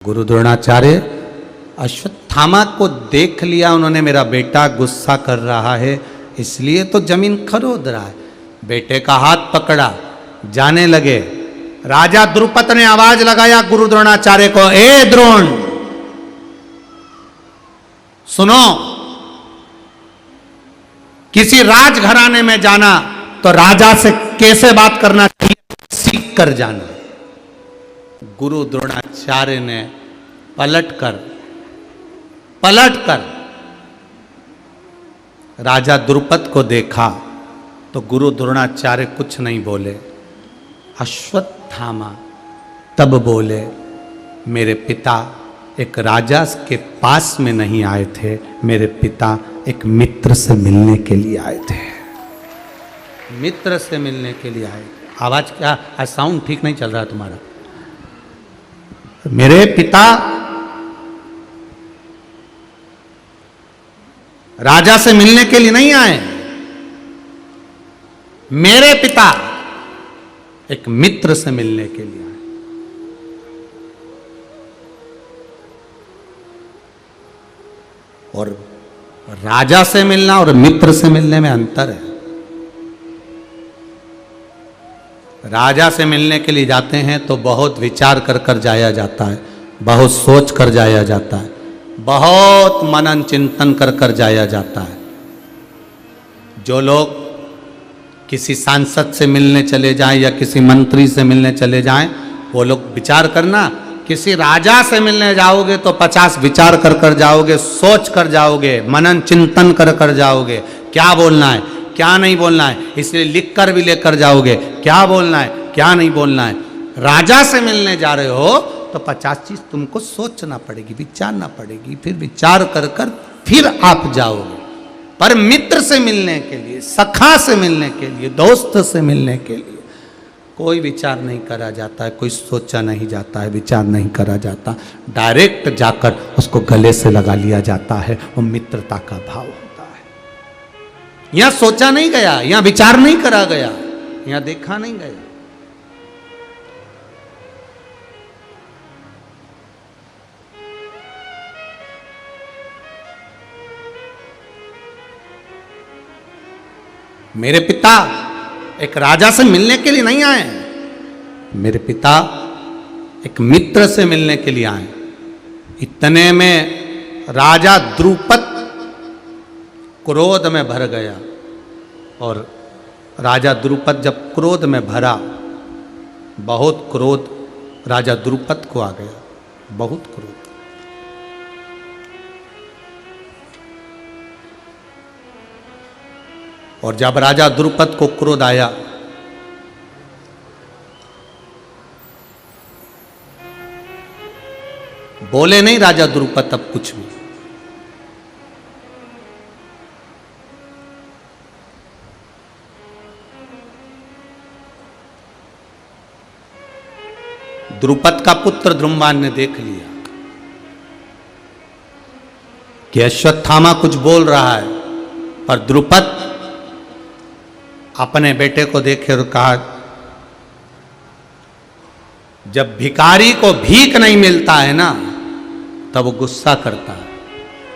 गुरु द्रोणाचार्य अश्वत्थामा को देख लिया उन्होंने, मेरा बेटा गुस्सा कर रहा है इसलिए तो जमीन खरोद रहा है। बेटे का हाथ पकड़ा, जाने लगे। राजा द्रुपद ने आवाज लगाया गुरु द्रोणाचार्य को, ए द्रोण सुनो, किसी राजघराने में जाना तो राजा से कैसे बात करना चाहिए सीख कर जाना। गुरु द्रोणाचार्य ने पलटकर राजा द्रुपद को देखा तो गुरु द्रोणाचार्य कुछ नहीं बोले। अश्वत्थामा तब बोले, मेरे पिता एक राजा के पास में नहीं आए थे, मेरे पिता एक मित्र से मिलने के लिए आए थे। मित्र से मिलने के लिए आए थे। आवाज क्या, आज साउंड ठीक नहीं चल रहा तुम्हारा। मेरे पिता राजा से मिलने के लिए नहीं आए, मेरे पिता एक मित्र से मिलने के लिए आए। और राजा से मिलना और मित्र से मिलने में अंतर है। राजा से मिलने के लिए जाते हैं तो बहुत विचार कर कर जाया जाता है, बहुत सोच कर जाया जाता है, बहुत मनन चिंतन कर कर जाया जाता है। जो लोग किसी सांसद से मिलने चले जाएं या किसी मंत्री से मिलने चले जाएं, वो लोग विचार करना। किसी राजा से मिलने जाओगे तो 50 विचार कर कर जाओगे, सोच कर जाओगे, मनन चिंतन कर कर जाओगे, क्या बोलना है क्या नहीं बोलना है, इसलिए लिख कर भी लेकर जाओगे, क्या बोलना है क्या नहीं बोलना है। राजा से मिलने जा रहे हो तो 50 चीज तुमको सोचना पड़ेगी, विचारना पड़ेगी, फिर विचार कर कर फिर आप जाओगे। पर मित्र से मिलने के लिए, सखा से मिलने के लिए, दोस्त से मिलने के लिए कोई विचार नहीं करा जाता है, कोई सोचा नहीं जाता है, विचार नहीं करा जाता, डायरेक्ट जाकर उसको गले से लगा लिया जाता है। वो मित्रता का भाव होता है। यहां सोचा नहीं गया, यहां विचार नहीं करा गया, यहां देखा नहीं गया। मेरे पिता एक राजा से मिलने के लिए नहीं आए, मेरे पिता एक मित्र से मिलने के लिए आए। इतने में राजा द्रुपद क्रोध में भर गया। और राजा द्रुपद जब क्रोध में भरा, बहुत क्रोध राजा द्रुपद को आ गया, बहुत क्रोध। और जब राजा द्रुपद को क्रोध आया, बोले नहीं राजा द्रुपद तब कुछ भी। द्रुपद का पुत्र द्रुम्बान ने देख लिया कि अश्वत्थामा कुछ बोल रहा है, पर द्रुपद अपने बेटे को देखे और कहा, जब भिखारी को भीख नहीं मिलता है ना तब वो गुस्सा करता है,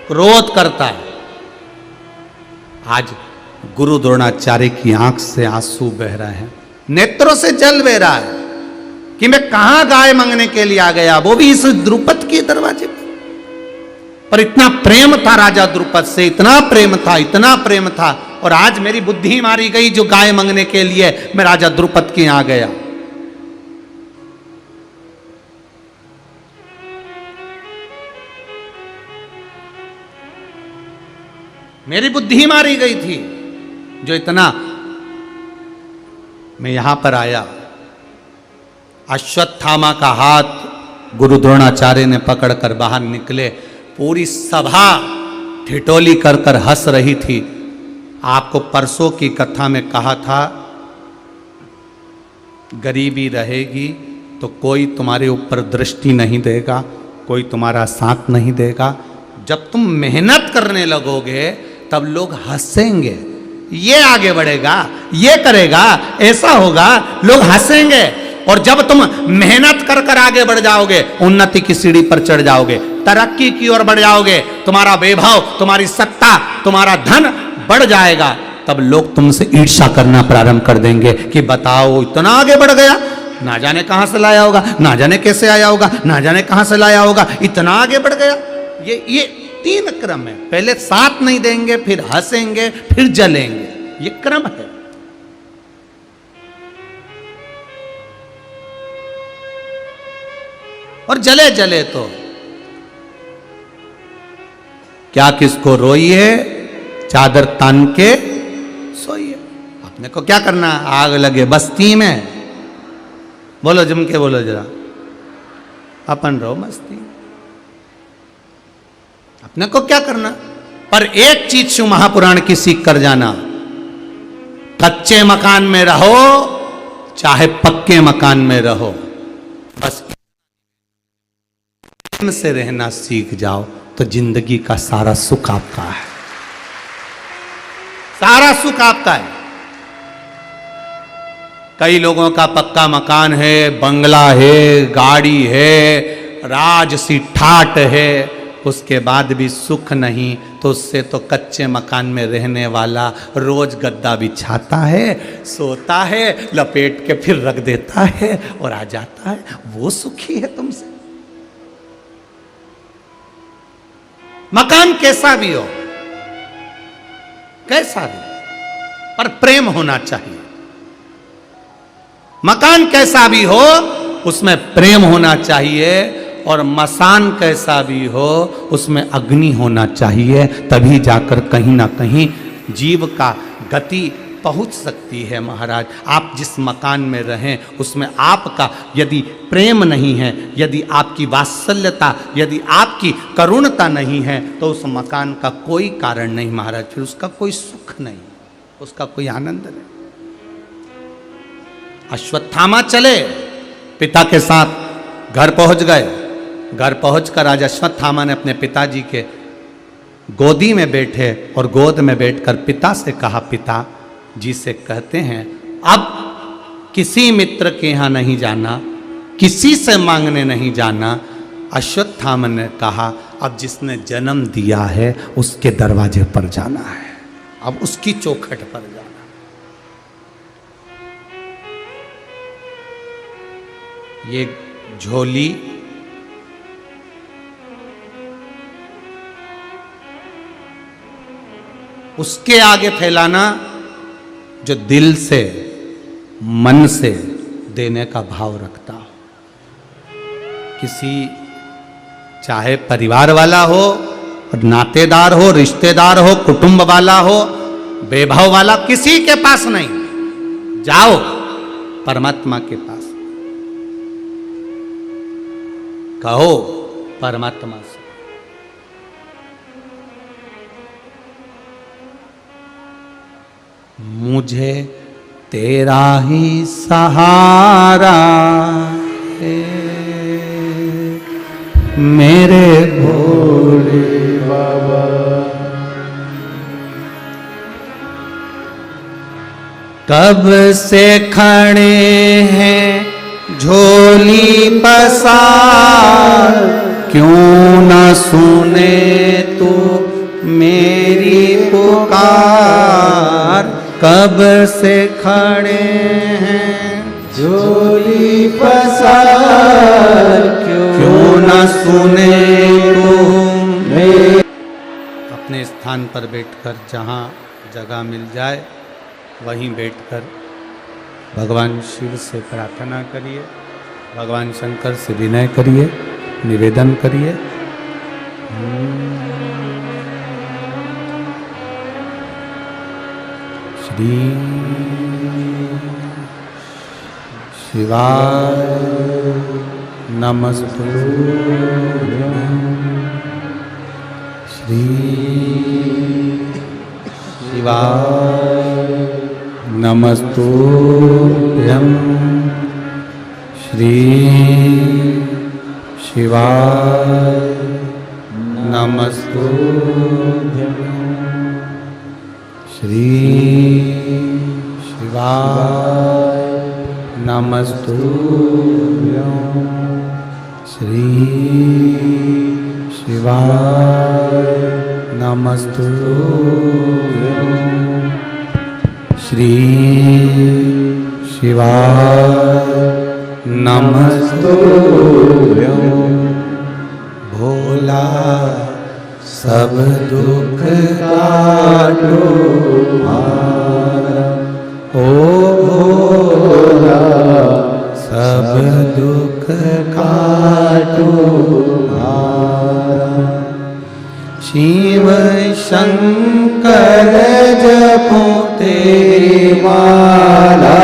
क्रोध करता है। आज गुरु द्रोणाचार्य की आंख से आंसू बह रहे हैं, नेत्रों से जल बह रहा है कि मैं कहां गाय मांगने के लिए आ गया, वो भी इस द्रुपद के दरवाजे पर। इतना प्रेम था राजा द्रुपद से, इतना प्रेम था, इतना प्रेम था। और आज मेरी बुद्धि मारी गई जो गाय मांगने के लिए मैं राजा द्रुपद के यहां गया। मेरी बुद्धि मारी गई थी जो इतना मैं यहां पर आया। अश्वत्थामा का हाथ गुरु द्रोणाचार्य ने पकड़कर बाहर निकले। पूरी सभा ठिठोली कर कर हंस रही थी। आपको परसों की कथा में कहा था, गरीबी रहेगी तो कोई तुम्हारे ऊपर दृष्टि नहीं देगा, कोई तुम्हारा साथ नहीं देगा। जब तुम मेहनत करने लगोगे तब लोग हंसेंगे, ये आगे बढ़ेगा, ये करेगा, ऐसा होगा, लोग हंसेंगे। और जब तुम मेहनत कर कर आगे बढ़ जाओगे, उन्नति की सीढ़ी पर चढ़ जाओगे, तरक्की की ओर बढ़ जाओगे, तुम्हारा वैभव, तुम्हारी सत्ता, तुम्हारा धन बढ़ जाएगा, तब लोग तुमसे ईर्ष्या करना प्रारंभ कर देंगे कि बताओ इतना आगे बढ़ गया, ना जाने कहां से लाया होगा, ना जाने कैसे आया होगा, ना जाने कहां से लाया होगा, इतना आगे बढ़ गया। ये 3 क्रम है। पहले साथ नहीं देंगे, फिर हंसेंगे, फिर जलेंगे, ये क्रम है। और जले जले तो क्या किसको रोइए, चादर तान के सोइए। अपने को क्या करना, आग लगे बस्ती में, बोलो जम के बोलो जरा, अपन रहो मस्ती, अपने को क्या करना। पर एक चीज शिव महापुराण की सीख कर जाना, कच्चे मकान में रहो चाहे पक्के मकान में रहो, बस से रहना सीख जाओ तो जिंदगी का सारा सुख आपका है, सारा सुख आपका है। कई लोगों का पक्का मकान है, बंगला है, गाड़ी है, राजसी ठाट है, उसके बाद भी सुख नहीं, तो उससे तो कच्चे मकान में रहने वाला रोज गद्दा बिछाता है, सोता है, लपेट के फिर रख देता है और आ जाता है, वो सुखी है तुमसे। मकान कैसा भी हो, कैसा भी, पर प्रेम होना चाहिए। मकान कैसा भी हो उसमें प्रेम होना चाहिए, और मसान कैसा भी हो उसमें अग्नि होना चाहिए, तभी जाकर कहीं ना कहीं जीव का गति पहुंच सकती है। महाराज, आप जिस मकान में रहें उसमें आपका यदि प्रेम नहीं है, यदि आपकी वात्सल्यता, यदि आपकी करुणता नहीं है, तो उस मकान का कोई कारण नहीं महाराज, फिर उसका कोई सुख नहीं, उसका कोई आनंद नहीं। अश्वत्थामा चले, पिता के साथ घर पहुंच गए। घर पहुंचकर आज अश्वत्थामा ने अपने पिताजी के गोदी में बैठे और गोद में बैठकर पिता से कहा, पिता जी से कहते हैं अब किसी मित्र के यहाँ नहीं जाना, किसी से मांगने नहीं जाना। अश्वत्थामा ने कहा, अब जिसने जन्म दिया है उसके दरवाजे पर जाना है, अब उसकी चौखट पर जाना। ये झोली उसके आगे फैलाना जो दिल से, मन से देने का भाव रखता हो। किसी, चाहे परिवार वाला हो, नातेदार हो, रिश्तेदार हो, कुटुंब वाला हो, वैभव वाला, किसी के पास नहीं, जाओ परमात्मा के पास, कहो परमात्मा से, मुझे तेरा ही सहारा है मेरे भोले बाबा। कब से खड़े हैं झोली पसार, क्यों न सुने तू मेरी पुकार। कब से खड़े हैं झोली पसार, क्यों न सुने तू। अपने स्थान पर बैठकर, जहाँ जगह मिल जाए वहीं बैठकर भगवान शिव से प्रार्थना करिए, भगवान शंकर से विनय करिए, निवेदन करिए। श्री शिवाय नमस्तुभ्यं, श्री शिवाय नमस्तुभ्यं, श्री शिवाय नमस्तुभ्यं, श्री शिवाय नमस्तुभ्यं श्री शिवाय नमस्तुभ्यं श्री शिवाय नमस्तुभ्यं भोला सब दुख काटो हमारा, ओ भोला सब दुख काटो हमारा। शिव शंकर जपो तेरी माला,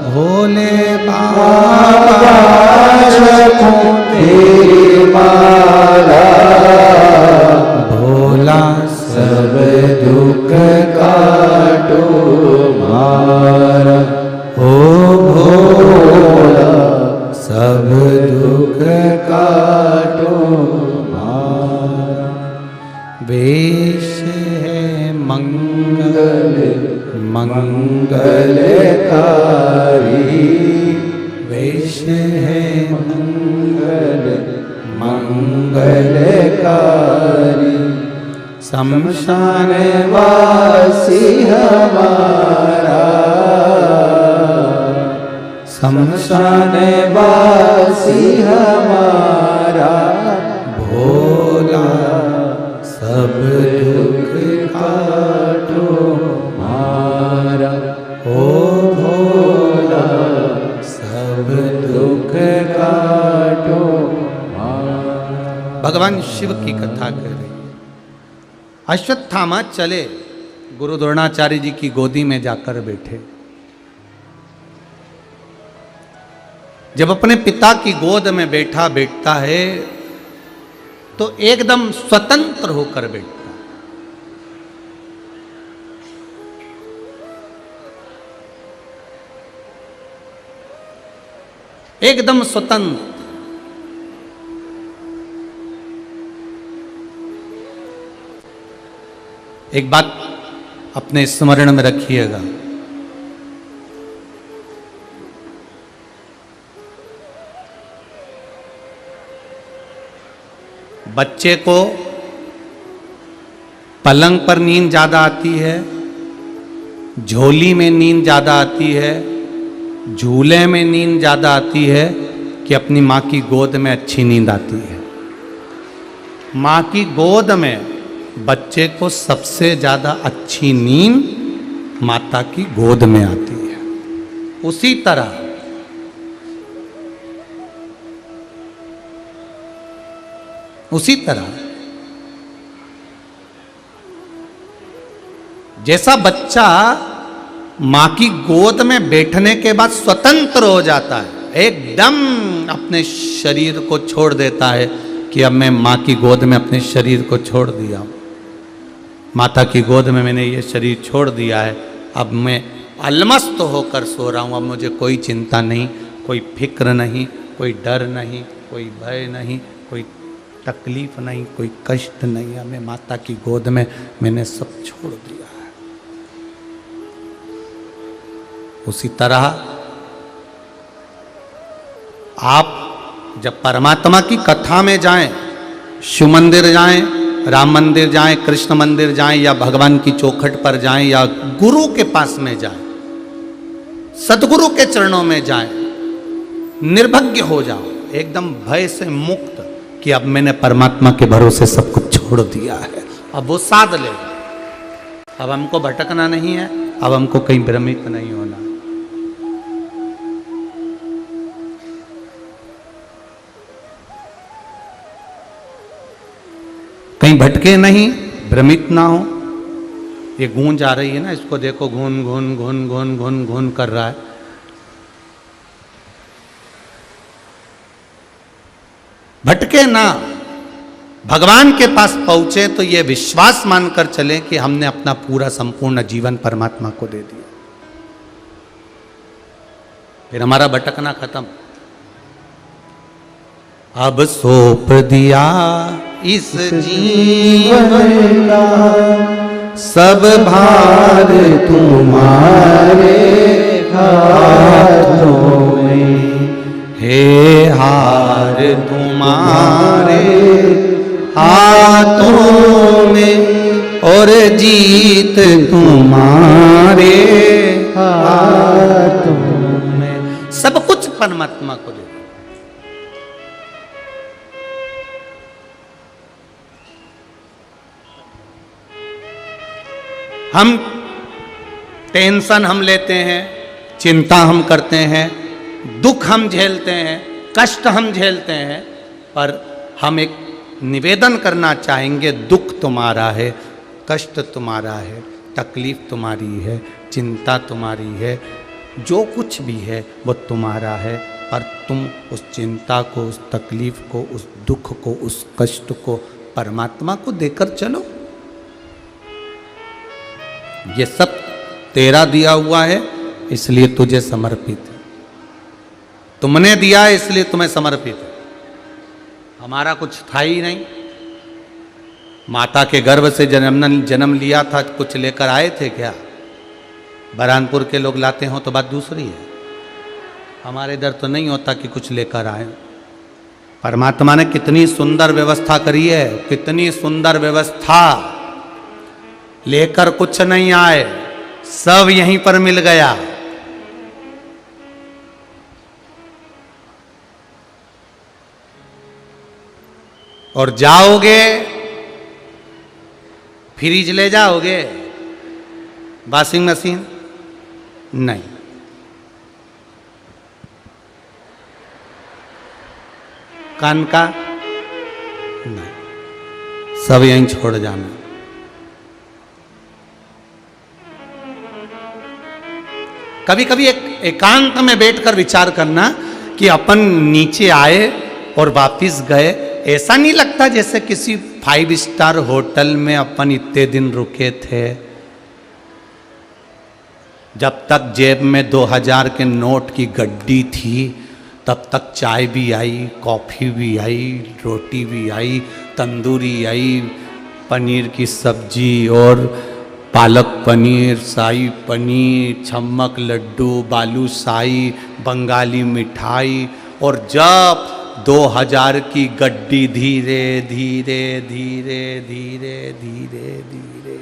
भोले बाबा जपो तेरी माला, भोला सब दुख काटो हमारा, ओ भोला सब दुख काटो हमारा। वेश है मंगल मंगलकारी, वेश है मंगल मंगलकारी, शमशान वासी हमारा, शमशान वासी हमारा, भोला सब दुख काटो हमारा, ओ भोला सब दुख काटो हमारा। भगवान शिव की कथा कर रही। अश्वत्थामा चले गुरु द्रोणाचार्य जी की गोदी में जाकर बैठे। जब अपने पिता की गोद में बैठता है तो एकदम स्वतंत्र होकर बैठता है। एकदम स्वतंत्र। एक बात अपने स्मरण में रखिएगा, बच्चे को पलंग पर नींद ज़्यादा आती है, झोली में नींद ज़्यादा आती है, झूले में नींद ज़्यादा आती है कि अपनी माँ की गोद में अच्छी नींद आती है। माँ की गोद में बच्चे को सबसे ज़्यादा अच्छी नींद माता की गोद में आती है। उसी तरह जैसा बच्चा माँ की गोद में बैठने के बाद स्वतंत्र हो जाता है, एकदम अपने शरीर को छोड़ देता है कि अब मैं माँ की गोद में अपने शरीर को छोड़ दिया, माता की गोद में मैंने ये शरीर छोड़ दिया है, अब मैं अलमस्त होकर सो रहा हूँ। अब मुझे कोई चिंता नहीं, कोई फिक्र नहीं, कोई डर नहीं, कोई भय नहीं, कोई तकलीफ नहीं, कोई कष्ट नहीं है। मैं माता की गोद में मैंने सब छोड़ दिया है। उसी तरह आप जब परमात्मा की कथा में जाएं, शिव मंदिर जाएं, राम मंदिर जाएं, कृष्ण मंदिर जाएं, या भगवान की चौखट पर जाएं, या गुरु के पास में जाएं, सदगुरु के चरणों में जाएं, निर्भज्ञ हो जाओ, एकदम भय से मुक्त कि अब मैंने परमात्मा के भरोसे सब कुछ छोड़ दिया है। अब वो साध ले, अब हमको भटकना नहीं है, अब हमको कहीं भ्रमित नहीं होना। कहीं भटके नहीं, भ्रमित ना हो। ये गूंज आ रही है ना, इसको देखो, घून घून घून घून घून घून कर रहा है। भटके ना, भगवान के पास पहुंचे तो ये विश्वास मानकर चले कि हमने अपना पूरा संपूर्ण जीवन परमात्मा को दे दिया, फिर हमारा भटकना खत्म। अब सौंप दिया इस जीवन का सब भार तुम्हारे हाथों में, हे हार तुम्हारे हाथों में और जीत तुम्हारे हाथों में। सब कुछ परमात्मा को दे। हम टेंशन हम लेते हैं, चिंता हम करते हैं, दुख हम झेलते हैं, कष्ट हम झेलते हैं, पर हम एक निवेदन करना चाहेंगे, दुख तुम्हारा है, कष्ट तुम्हारा है, तकलीफ तुम्हारी है, चिंता तुम्हारी है, जो कुछ भी है वो तुम्हारा है, पर तुम उस चिंता को, उस तकलीफ को, उस दुख को, उस कष्ट को परमात्मा को देकर चलो। ये सब तेरा दिया हुआ है, इसलिए तुझे समर्पित है। तुमने दिया है इसलिए तुम्हें समर्पित है। हमारा कुछ था ही नहीं। माता के गर्भ से जन्म लिया था, कुछ लेकर आए थे क्या? बरहानपुर के लोग लाते हो तो बात दूसरी है। हमारे इधर तो नहीं होता कि कुछ लेकर आए। परमात्मा ने कितनी सुंदर व्यवस्था करी है, कितनी सुंदर व्यवस्था। लेकर कुछ नहीं आए, सब यहीं पर मिल गया। और जाओगे फ्रिज ले जाओगे, वॉशिंग मशीन नहीं। कान का नहीं, सब यहीं छोड़ जाना। कभी कभी एकांत में बैठकर विचार करना कि अपन नीचे आए और वापिस गए। ऐसा नहीं लगता जैसे किसी 5 स्टार होटल में अपन इतने दिन रुके थे। जब तक जेब में 2000 के नोट की गड्डी थी, तब तक चाय भी आई, कॉफ़ी भी आई, रोटी भी आई, तंदूरी आई, पनीर की सब्जी और पालक पनीर, शाही पनीर, छम्मक लड्डू, बालूशाही, बंगाली मिठाई। और जब 2000 की गड्डी धीरे धीरे धीरे धीरे धीरे धीरे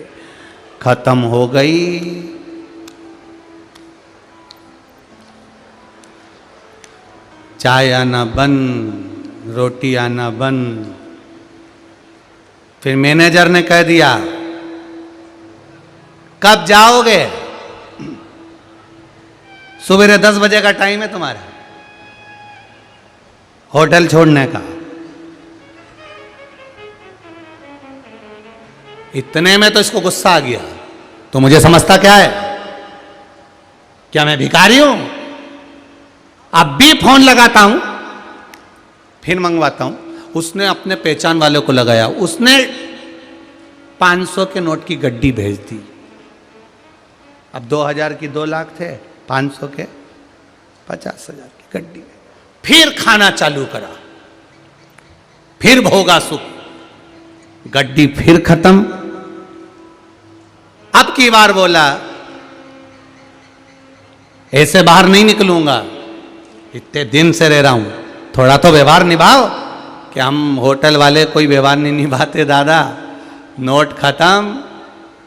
खत्म हो गई, चाय आना बंद, रोटी आना बंद। फिर मैनेजर ने कह दिया कब जाओगे? सुबह 10 बजे का टाइम है तुम्हारा होटल छोड़ने का। इतने में तो इसको गुस्सा आ गया, तो मुझे समझता क्या है? क्या मैं भिखारी हूं? अब भी फोन लगाता हूं, फिर मंगवाता हूं। उसने अपने पहचान वालों को लगाया, उसने 500 के नोट की गड्डी भेज दी। अब 2000 की 2 लाख थे, 500 के 50,000 की गड्डी। फिर खाना चालू करा, फिर भोगा सुख, गड्डी फिर खत्म। अब की बार बोला ऐसे बाहर नहीं निकलूंगा, इतने दिन से रह रहा हूं, थोड़ा तो व्यवहार निभाओ। कि हम होटल वाले कोई व्यवहार नहीं निभाते दादा, नोट खत्म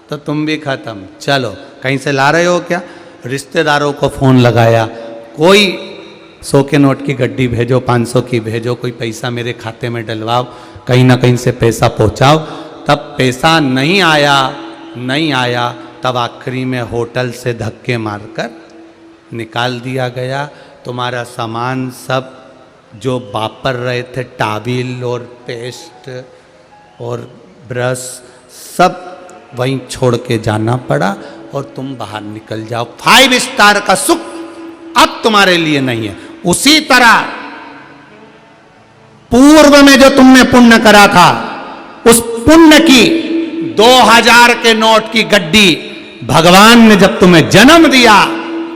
तो तुम भी खत्म, चलो कहीं से ला रहे हो क्या? रिश्तेदारों को फोन लगाया, कोई 100 के नोट की गड्डी भेजो, 500 की भेजो, कोई पैसा मेरे खाते में डलवाओ, कहीं ना कहीं से पैसा पहुंचाओ। तब पैसा नहीं आया, तब आखिरी में होटल से धक्के मारकर निकाल दिया गया। तुम्हारा सामान सब जो वापर रहे थे, टाविल और पेस्ट और ब्रश, सब वहीं छोड़ के जाना पड़ा और तुम बाहर निकल जाओ। 5 स्टार का सुख अब तुम्हारे लिए नहीं है। उसी तरह पूर्व में जो तुमने पुण्य करा था, उस पुण्य की 2000 के नोट की गड्डी भगवान ने जब तुम्हें जन्म दिया,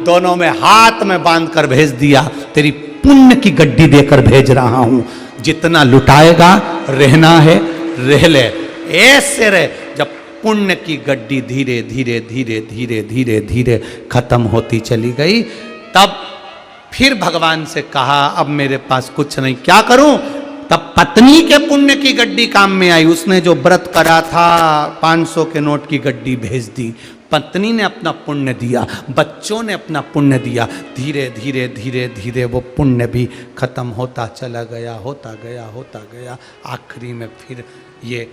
दोनों में हाथ में बांधकर भेज दिया। तेरी पुण्य की गड्डी देकर भेज रहा हूं, जितना लुटाएगा रहना है रह ले, ऐसे रहे। जब पुण्य की गड्डी धीरे धीरे धीरे धीरे धीरे धीरे खत्म होती चली गई। तब फिर भगवान से कहा अब मेरे पास कुछ नहीं, क्या करूं? तब पत्नी के पुण्य की गड्डी काम में आई। उसने जो व्रत करा था 500 के नोट की गड्डी भेज दी। पत्नी ने अपना पुण्य दिया, बच्चों ने अपना पुण्य दिया। धीरे धीरे धीरे धीरे वो पुण्य भी खत्म होता चला गया, होता गया, होता गया। आखिरी में फिर ये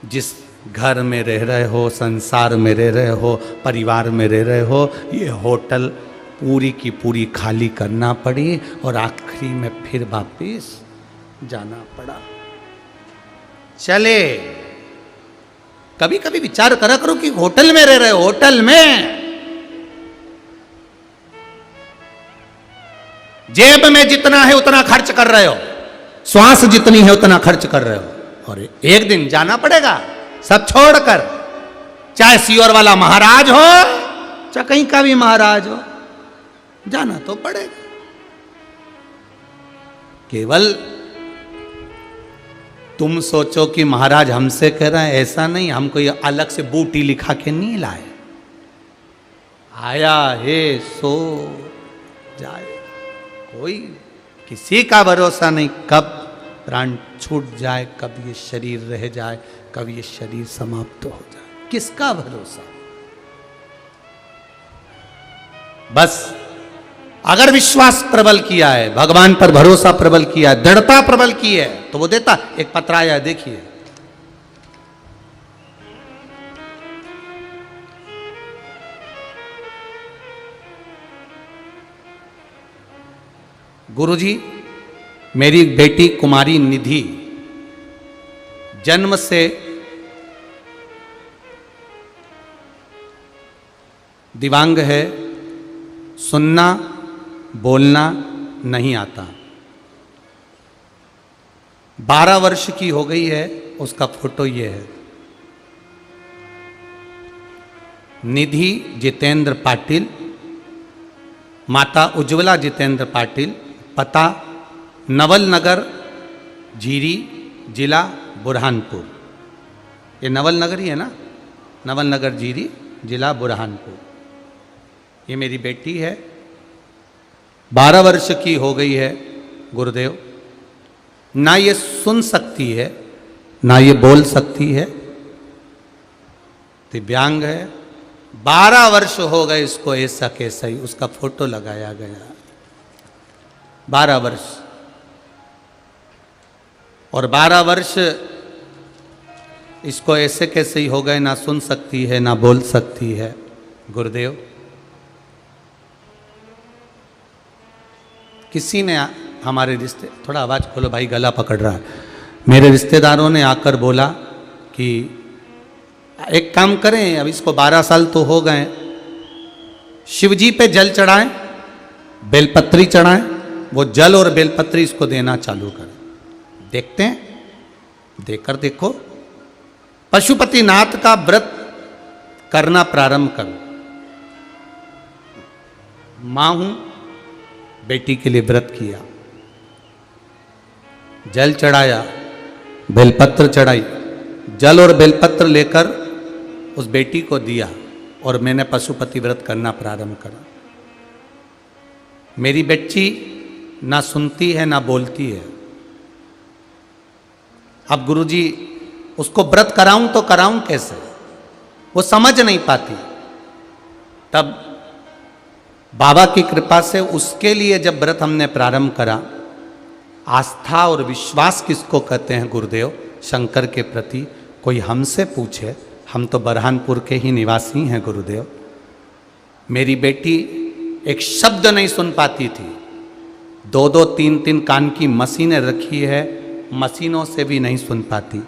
जिस घर में रह रहे हो, संसार में रह रहे हो, परिवार में रह रहे हो, ये होटल पूरी की पूरी खाली करना पड़ी और आखिरी में फिर वापिस जाना पड़ा। चले, कभी कभी विचार करा करो कि होटल में रह रहे हो, होटल में जेब में जितना है उतना खर्च कर रहे हो, श्वास जितनी है उतना खर्च कर रहे हो, और एक दिन जाना पड़ेगा सब छोड़कर। चाहे सीओर वाला महाराज हो, चाहे कहीं का भी महाराज हो, जाना तो पड़ेगा। केवल तुम सोचो कि महाराज हमसे कह रहे हैं, ऐसा नहीं। हमको ये अलग से बूटी लिखा के नहीं लाए। आया है सो जाए, कोई किसी का भरोसा नहीं, कब प्राण छूट जाए, कब ये शरीर रह जाए, कब ये शरीर समाप्त हो जाए, किसका भरोसा? बस अगर विश्वास प्रबल किया है, भगवान पर भरोसा प्रबल किया है, दृढ़ता प्रबल की है, तो वो देता। एक पत्र आया, देखिए, गुरुजी, मेरी बेटी कुमारी निधि जन्म से दिव्यांग है, सुनना बोलना नहीं आता। 12 वर्ष की हो गई है। उसका फोटो ये है। निधि जितेंद्र पाटिल, माता उज्ज्वला जितेंद्र पाटिल, पता नवल नगर झीरी, जिला बुरहानपुर। ये नवल नगर ही है ना, नवल नगर झीरी, जिला बुरहानपुर। ये मेरी बेटी है, 12 वर्ष की हो गई है गुरुदेव। ना ये सुन सकती है, ना ये बोल सकती है, दिव्यांग है। 12 वर्ष हो गए इसको ऐसा कैसा ही। उसका फोटो लगाया गया। 12 वर्ष, और 12 वर्ष इसको ऐसे कैसे ही हो गए, ना सुन सकती है, ना बोल सकती है। गुरुदेव, किसी ने हमारे रिश्ते, थोड़ा आवाज़ खोलो भाई, गला पकड़ रहा है। मेरे रिश्तेदारों ने आकर बोला कि एक काम करें, अब इसको 12 साल तो हो गए, शिवजी पे जल चढ़ाएं, बेलपत्री चढ़ाएं, वो जल और बेलपत्री इसको देना चालू करें। देखते हैं, देकर देखो। पशुपतिनाथ का व्रत करना प्रारंभ करो। मां हूं, बेटी के लिए व्रत किया, जल चढ़ाया, बेलपत्र चढ़ाई, जल और बेलपत्र लेकर उस बेटी को दिया, और मैंने पशुपति व्रत करना प्रारंभ करा। मेरी बच्ची ना सुनती है ना बोलती है। अब गुरुजी, उसको व्रत कराऊं तो कराऊं कैसे? वो समझ नहीं पाती। तब बाबा की कृपा से उसके लिए जब व्रत हमने प्रारंभ करा, आस्था और विश्वास किसको कहते हैं गुरुदेव? शंकर के प्रति कोई हमसे पूछे, हम तो बरहानपुर के ही निवासी हैं गुरुदेव। मेरी बेटी एक शब्द नहीं सुन पाती थी। 2-2, 3-3 कान की मशीनें रखी है, मशीनों से भी नहीं सुन पाती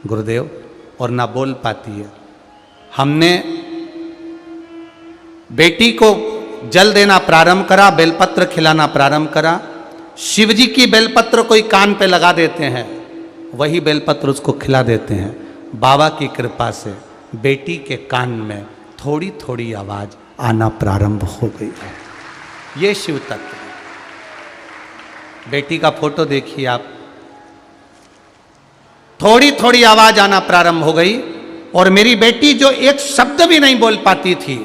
गुरुदेव, और ना बोल पाती है। हमने बेटी को जल देना प्रारंभ करा, बेलपत्र खिलाना प्रारंभ करा। शिवजी की बेलपत्र कोई कान पे लगा देते हैं, वही बेलपत्र उसको खिला देते हैं। बाबा की कृपा से बेटी के कान में थोड़ी थोड़ी आवाज आना प्रारंभ हो गई है। ये शिव तत्व। बेटी का फोटो देखिए आप, थोड़ी थोड़ी आवाज आना प्रारंभ हो गई। और मेरी बेटी जो एक शब्द भी नहीं बोल पाती थी,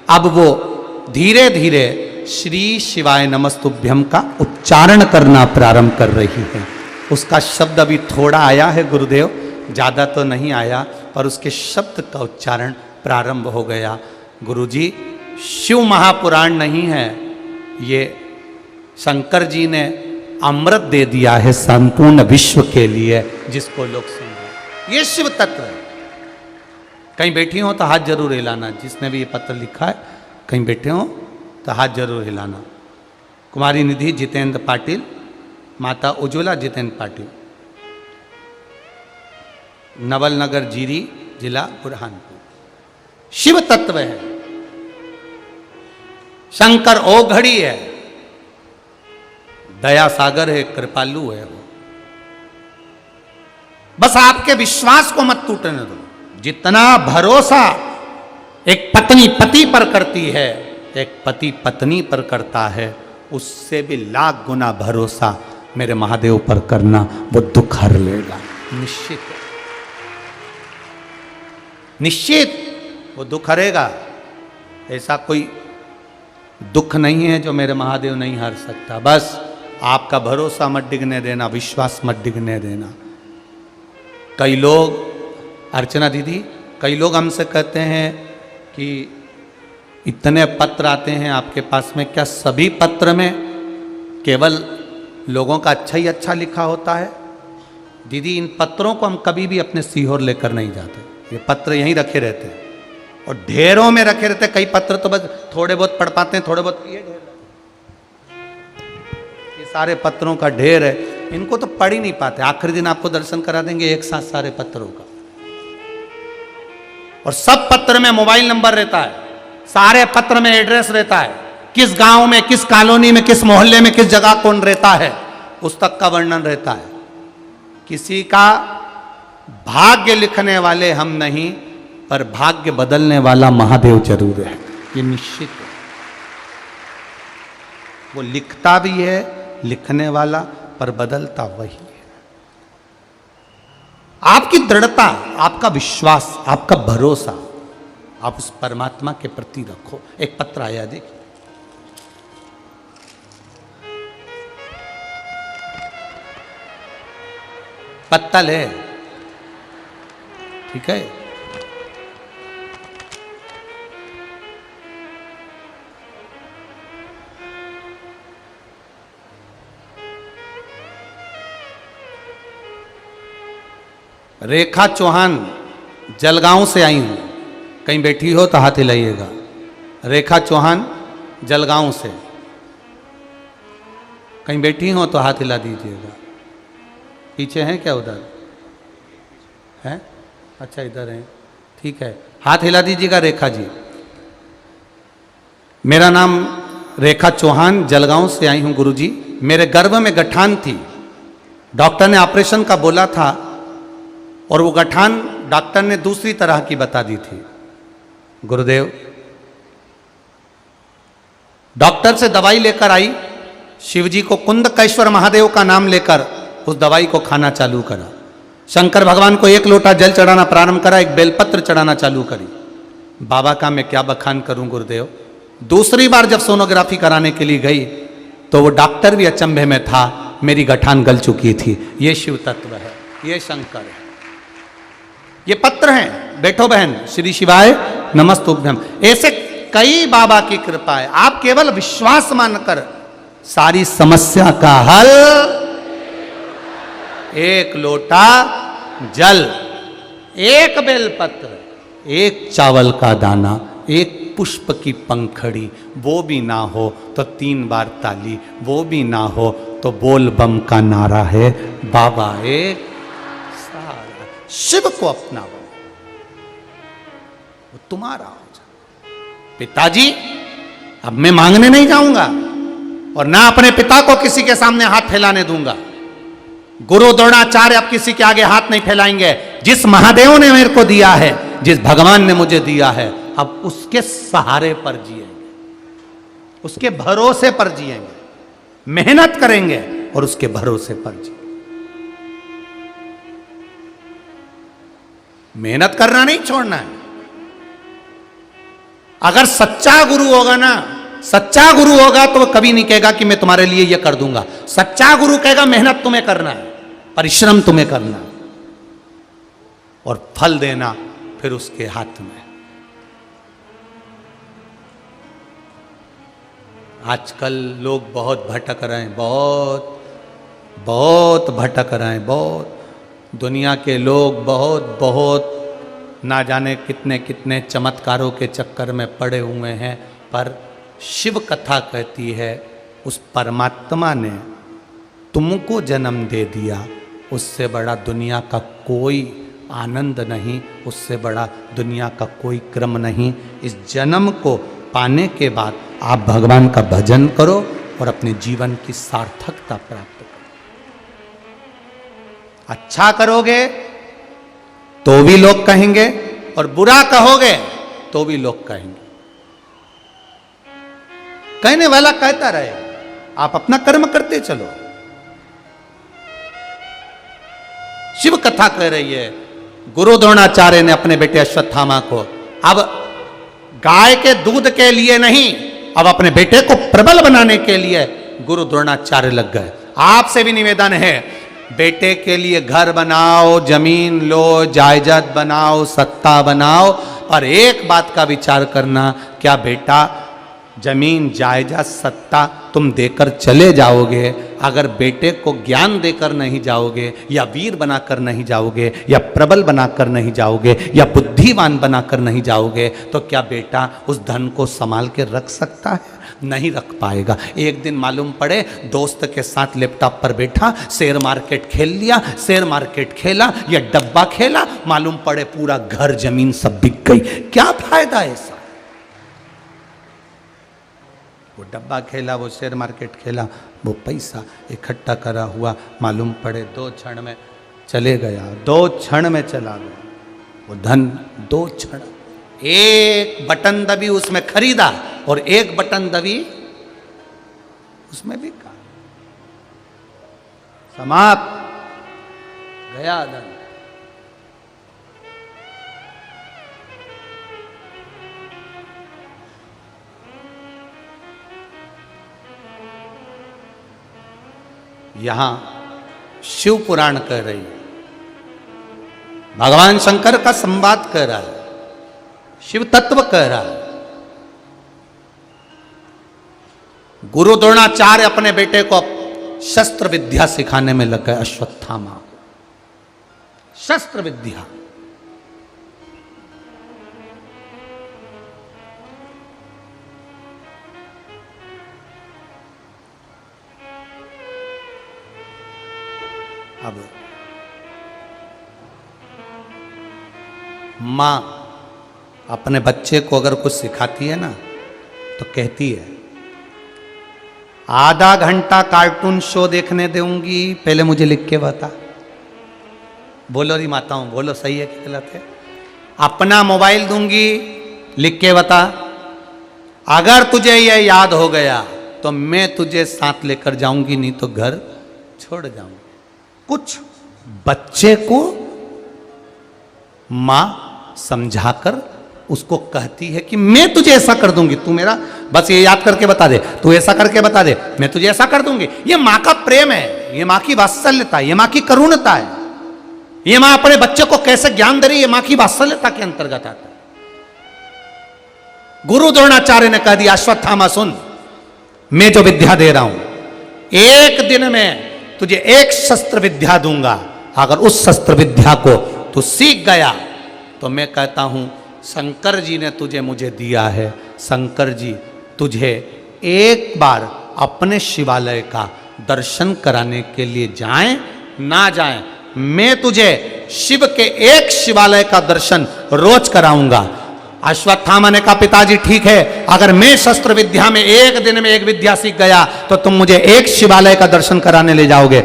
अब वो धीरे धीरे श्री शिवाय नमस्तुभ्यम का उच्चारण करना प्रारंभ कर रही है। उसका शब्द अभी थोड़ा आया है गुरुदेव, ज़्यादा तो नहीं आया, पर उसके शब्द का उच्चारण प्रारंभ हो गया। गुरुजी, शिव महापुराण नहीं है ये, शंकर जी ने अमृत दे दिया है संपूर्ण विश्व के लिए, जिसको लोग सुन रहे। ये शिव तत्व है। कहीं बैठी हो तो हाथ जरूर हिलाना, जिसने भी ये पत्र लिखा है, कहीं बैठे हो तो हाथ जरूर हिलाना। कुमारी निधि जितेंद्र पाटिल, माता उज्ज्वला जितेंद्र पाटिल, नवल नगर जीरी, जिला बुरहानपुर। शिव तत्व है, शंकर ओघड़ी है, दया सागर है, कृपालु है वो। बस आपके विश्वास को मत टूटने दो। जितना भरोसा एक पत्नी पति पर करती है, एक पति पत्नी पर करता है, उससे भी लाख गुना भरोसा मेरे महादेव पर करना, वो दुख हर लेगा, निश्चित निश्चित वो दुख हरेगा। ऐसा कोई दुख नहीं है जो मेरे महादेव नहीं हर सकता। बस आपका भरोसा मत डिगने देना, विश्वास मत डिगने देना। कई लोग, अर्चना दीदी, कई लोग हमसे कहते हैं कि इतने पत्र आते हैं आपके पास में, क्या सभी पत्र में केवल लोगों का अच्छा ही अच्छा लिखा होता है? दीदी, इन पत्रों को हम कभी भी अपने सीहोर लेकर नहीं जाते। ये पत्र यहीं रखे रहते हैं और ढेरों में रखे रहते हैं। कई पत्र तो बस थोड़े बहुत पढ़ पाते हैं, थोड़े बहुत ये ढेर, ये सारे पत्रों का ढेर है, इनको तो पढ़ ही नहीं पाते। आखिरी दिन आपको दर्शन करा देंगे एक साथ सारे पत्रों का। और सब पत्र में मोबाइल नंबर रहता है, सारे पत्र में एड्रेस रहता है, किस गांव में, किस कॉलोनी में, किस मोहल्ले में, किस जगह कौन रहता है, उस तक का वर्णन रहता है। किसी का भाग्य लिखने वाले हम नहीं, पर भाग्य बदलने वाला महादेव जरूर है, ये निश्चित है। वो लिखता भी है, लिखने वाला, पर बदलता वही है। आपकी दृढ़ता, आपका विश्वास, आपका भरोसा आप उस परमात्मा के प्रति रखो। एक पत्र आया, देखिए, पत्तल है, ठीक है। रेखा चौहान, जलगांव से आई हूं, कहीं बैठी हो तो हाथ हिलाइएगा। रेखा चौहान, जलगांव से, कहीं बैठी हो तो हाथ हिला दीजिएगा। पीछे हैं क्या? उधर हैं? अच्छा, इधर हैं, ठीक है, हाथ हिला दीजिएगा। रेखा जी, मेरा नाम रेखा चौहान, जलगांव से आई हूं गुरुजी। मेरे गर्भ में गठान थी, डॉक्टर ने ऑपरेशन का बोला था, और वो गठान डॉक्टर ने दूसरी तरह की बता दी थी। गुरुदेव, डॉक्टर से दवाई लेकर आई, शिवजी को कुंदकेश्वर महादेव का नाम लेकर उस दवाई को खाना चालू करा। शंकर भगवान को 1 लोटा जल चढ़ाना प्रारंभ करा, एक बेलपत्र चढ़ाना चालू करी। बाबा का मैं क्या बखान करूं गुरुदेव। दूसरी बार जब सोनोग्राफी कराने के लिए गई तो वो डॉक्टर भी अचंभे में था, मेरी गठान गल चुकी थी। ये शिव तत्व है, ये शंकर है। ये पत्र हैं, बैठो बहन, श्री शिवाय नमस्तुभ्यम। ऐसे कई बाबा की कृपा है। आप केवल विश्वास मानकर सारी समस्या का हल, 1 लोटा जल, 1 बेलपत्र, 1 चावल का दाना, 1 पुष्प की पंखड़ी, वो भी ना हो तो 3 बार ताली, वो भी ना हो तो बोल बम का नारा है। बाबा एक सारा, शिव को अपनाओ, वो तुम्हारा हो जाए। पिताजी, अब मैं मांगने नहीं जाऊंगा और ना अपने पिता को किसी के सामने हाथ फैलाने दूंगा। गुरु द्रोणाचार्य अब किसी के आगे हाथ नहीं फैलाएंगे। जिस महादेव ने मेरे को दिया है, जिस भगवान ने मुझे दिया है, अब उसके सहारे पर जिएंगे, उसके भरोसे पर जिएंगे, मेहनत करेंगे और उसके भरोसे पर जिएंगे। मेहनत करना नहीं छोड़ना है। अगर सच्चा गुरु होगा ना, सच्चा गुरु होगा तो वो कभी नहीं कहेगा कि मैं तुम्हारे लिए ये कर दूंगा। सच्चा गुरु कहेगा मेहनत तुम्हें करना है, परिश्रम तुम्हें करना है, और फल देना फिर उसके हाथ में। आजकल लोग बहुत भटक रहे हैं, बहुत भटक रहे हैं, बहुत दुनिया के लोग बहुत ना जाने कितने कितने चमत्कारों के चक्कर में पड़े हुए हैं। पर शिव कथा कहती है उस परमात्मा ने तुमको जन्म दे दिया, उससे बड़ा दुनिया का कोई आनंद नहीं, उससे बड़ा दुनिया का कोई क्रम नहीं। इस जन्म को पाने के बाद आप भगवान का भजन करो और अपने जीवन की सार्थकता प्राप्त करो। अच्छा करोगे तो भी लोग कहेंगे, और बुरा कहोगे तो भी लोग कहेंगे। कहने वाला कहता रहे, आप अपना कर्म करते चलो। शिव कथा कह रही है, गुरु द्रोणाचार्य ने अपने बेटे अश्वत्थामा को अब गाय के दूध के लिए नहीं, अब अपने बेटे को प्रबल बनाने के लिए गुरु द्रोणाचार्य लग गए। आपसे भी निवेदन है, बेटे के लिए घर बनाओ, जमीन लो, जायदाद बनाओ, सत्ता बनाओ, और एक बात का विचार करना, क्या बेटा जमीन जायदाद सत्ता तुम देकर चले जाओगे, अगर बेटे को ज्ञान देकर नहीं जाओगे, या वीर बनाकर नहीं जाओगे, या प्रबल बनाकर नहीं जाओगे, या बुद्धिमान बनाकर नहीं जाओगे, तो क्या बेटा उस धन को संभाल के रख सकता है? नहीं रख पाएगा। एक दिन मालूम पड़े दोस्त के साथ लैपटॉप पर बैठा, शेयर मार्केट खेल लिया, शेयर मार्केट खेला या डब्बा खेला, मालूम पड़े पूरा घर जमीन सब बिक गई। क्या फायदा ऐसा? वो डब्बा खेला, वो शेयर मार्केट खेला, वो पैसा इकट्ठा करा हुआ मालूम पड़े 2 क्षण में चले गया, 2 क्षण में चला गया वो धन। 2 क्षण, एक बटन दबी उसमें खरीदा और एक बटन दबी उसमें बिका, समाप्त, गया धन। यहां शिव पुराण कह रही है, भगवान शंकर का संवाद कह रहा है, शिव तत्व कह रहा है। गुरु द्रोणाचार्य अपने बेटे को शस्त्र विद्या सिखाने में लग गए, अश्वत्थामा, शस्त्र विद्या। अब मां अपने बच्चे को अगर कुछ सिखाती है ना, तो कहती है आधा घंटा कार्टून शो देखने दूंगी, पहले मुझे लिख के बता। बोलो री माताओं, बोलो सही है कि गलत है? अपना मोबाइल दूंगी, लिख के बता। अगर तुझे यह याद हो गया तो मैं तुझे साथ लेकर जाऊंगी, नहीं तो घर छोड़ जाऊंगी। कुछ बच्चे को मां समझाकर उसको कहती है कि मैं तुझे ऐसा कर दूंगी, तू मेरा बस ये याद करके बता दे, तू ऐसा करके बता दे, मैं तुझे ऐसा कर दूंगी। ये मां का प्रेम है, ये मां की वात्सल्यता है, ये मां की करुणता है। ये मां अपने बच्चे को कैसे ज्ञान दे रही है, ये मां की वात्सल्यता के अंतर्गत आता है। गुरु द्रोणाचार्य ने कह दिया, अश्वत्थामा सुन, मैं जो विद्या दे रहा हूं, एक दिन में तुझे एक शस्त्र विद्या दूंगा, अगर उस शस्त्र विद्या को तू सीख गया तो मैं कहता हूं शंकर जी ने तुझे मुझे दिया है। शंकर जी तुझे एक बार अपने शिवालय का दर्शन कराने के लिए जाएं ना जाएं, मैं तुझे शिव के एक शिवालय का दर्शन रोज कराऊंगा। अश्वत्थामा ने कहा, पिताजी ठीक है, अगर मैं शस्त्र विद्या में एक दिन में एक विद्या सीख गया तो तुम मुझे एक शिवालय का दर्शन कराने ले जाओगे।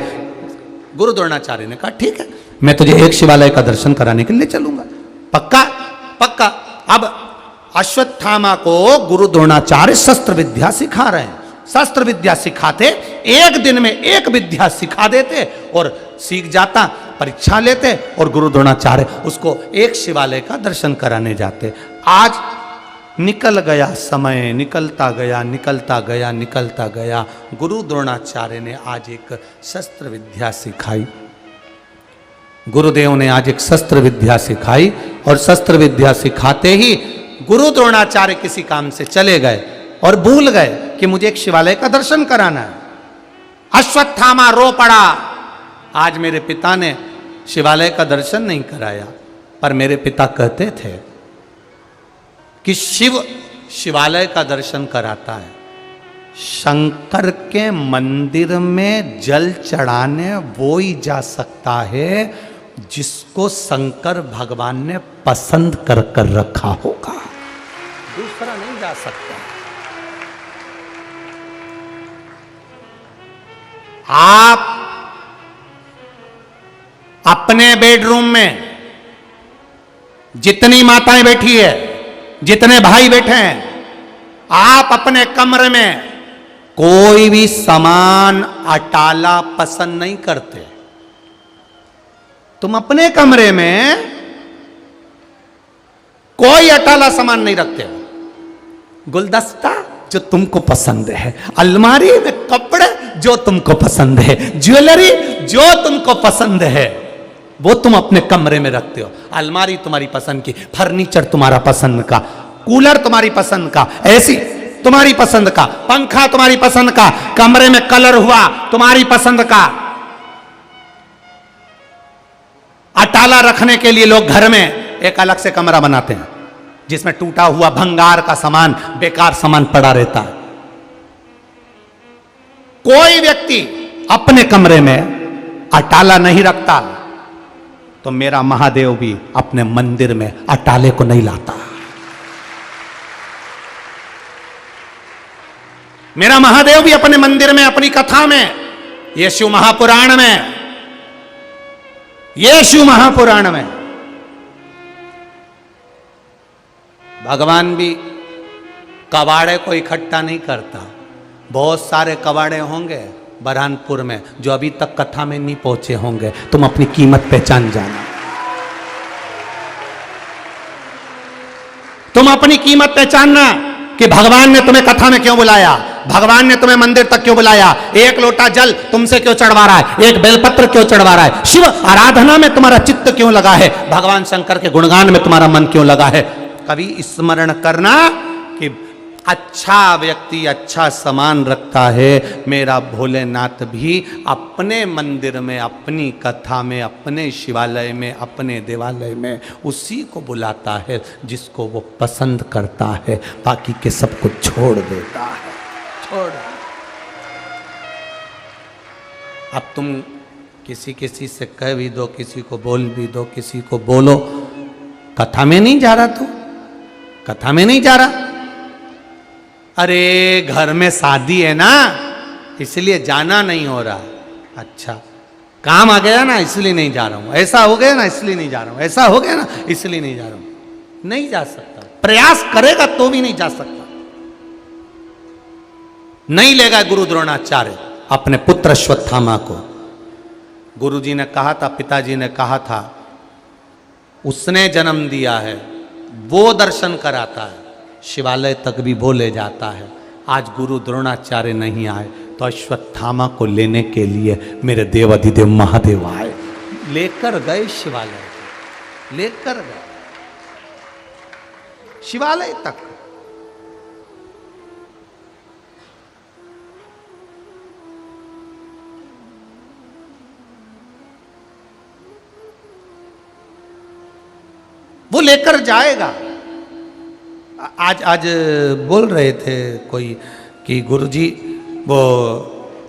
गुरु द्रोणाचार्य ने कहा ठीक है, मैं तुझे एक शिवालय का दर्शन कराने के लिए चलूंगा। पक्का? पक्का। अब अश्वत्थामा को गुरु द्रोणाचार्य शस्त्र विद्या सिखा रहे हैं। शस्त्र विद्या सिखाते, एक दिन में एक विद्या सिखा देते और सीख जाता परीक्षा लेते और गुरु द्रोणाचार्य उसको एक शिवालय का दर्शन कराने जाते। आज निकल गया समय, निकलता गया निकलता गया निकलता गया। गुरु द्रोणाचार्य ने आज एक शस्त्र विद्या सिखाई। गुरुदेव ने आज एक शस्त्र विद्या सिखाई और शस्त्र विद्या सिखाते ही गुरु द्रोणाचार्य किसी काम से चले गए और भूल गए कि मुझे एक शिवालय का दर्शन कराना है। अश्वत्थामा रो पड़ा, आज मेरे पिता ने शिवालय का दर्शन नहीं कराया। पर मेरे पिता कहते थे कि शिव शिवालय का दर्शन कराता है। शंकर के मंदिर में जल चढ़ाने वो ही जा सकता है जिसको शंकर भगवान ने पसंद कर कर रखा होगा, दूसरा नहीं जा सकता। आप अपने बेडरूम में जितनी माताएं बैठी है, जितने भाई बैठे हैं, आप अपने कमरे में कोई भी सामान अटाला पसंद नहीं करते। तुम अपने कमरे में कोई अटाला सामान नहीं रखते हो। गुलदस्ता जो तुमको पसंद है, अलमारी में कपड़े जो तुमको पसंद है, ज्वेलरी जो तुमको पसंद है, वो तुम अपने कमरे में रखते हो। अलमारी तुम्हारी पसंद की, फर्नीचर तुम्हारा पसंद का, कूलर तुम्हारी पसंद का, एसी तुम्हारी पसंद का, पंखा तुम्हारी पसंद का, कमरे में कलर हुआ तुम्हारी पसंद का। अटाला रखने के लिए लोग घर में एक अलग से कमरा बनाते हैं जिसमें टूटा हुआ भंगार का सामान, बेकार सामान पड़ा रहता है। कोई व्यक्ति अपने कमरे में अटाला नहीं रखता तो मेरा महादेव भी अपने मंदिर में अटाले को नहीं लाता। मेरा महादेव भी अपने मंदिर में, अपनी कथा में, ये शिव महापुराण में, ये शिव महापुराण में भगवान भी कबाड़े को इकट्ठा नहीं करता। बहुत सारे कबाड़े होंगे बरहानपुर में जो अभी तक कथा में नहीं पहुंचे होंगे। तुम अपनी कीमत पहचान जाना। तुम अपनी कीमत पहचानना कि भगवान ने तुम्हें कथा में क्यों बुलाया, भगवान ने तुम्हें मंदिर तक क्यों बुलाया, एक लोटा जल तुमसे क्यों चढ़वा रहा है, एक बेलपत्र क्यों चढ़वा रहा है, शिव आराधना में तुम्हारा चित्त क्यों लगा है, भगवान शंकर के गुणगान में तुम्हारा मन क्यों लगा है। कभी स्मरण करना कि अच्छा व्यक्ति अच्छा सामान रखता है। मेरा भोलेनाथ भी अपने मंदिर में, अपनी कथा में, अपने शिवालय में, अपने देवालय में उसी को बुलाता है जिसको वो पसंद करता है, बाकी के सबको छोड़ देता है। छोड़। अब तुम किसी से कह भी दो, किसी को बोल भी दो, किसी को बोलो कथा में नहीं जा रहा, तू कथा में नहीं जा रहा। अरे घर में शादी है ना इसलिए जाना नहीं हो रहा। अच्छा, काम आ गया ना इसलिए नहीं जा रहा हूं, ऐसा हो गया ना इसलिए नहीं जा रहा हूं, ऐसा हो गया ना इसलिए नहीं जा रहा हूं। नहीं जा सकता, प्रयास करेगा तो भी नहीं जा सकता। नहीं लेगा गुरु द्रोणाचार्य अपने पुत्र अश्वत्थामा को। गुरुजी ने कहा था, पिताजी ने कहा था, उसने जन्म दिया है, वो दर्शन कराता है, शिवालय तक भी वो ले जाता है। आज गुरु द्रोणाचार्य नहीं आए तो अश्वत्थामा को लेने के लिए मेरे देव अधिदेव महादेव आए, लेकर गए शिवालय, लेकर गए शिवालय तक। वो लेकर जाएगा। आज बोल रहे थे कोई कि गुरुजी, वो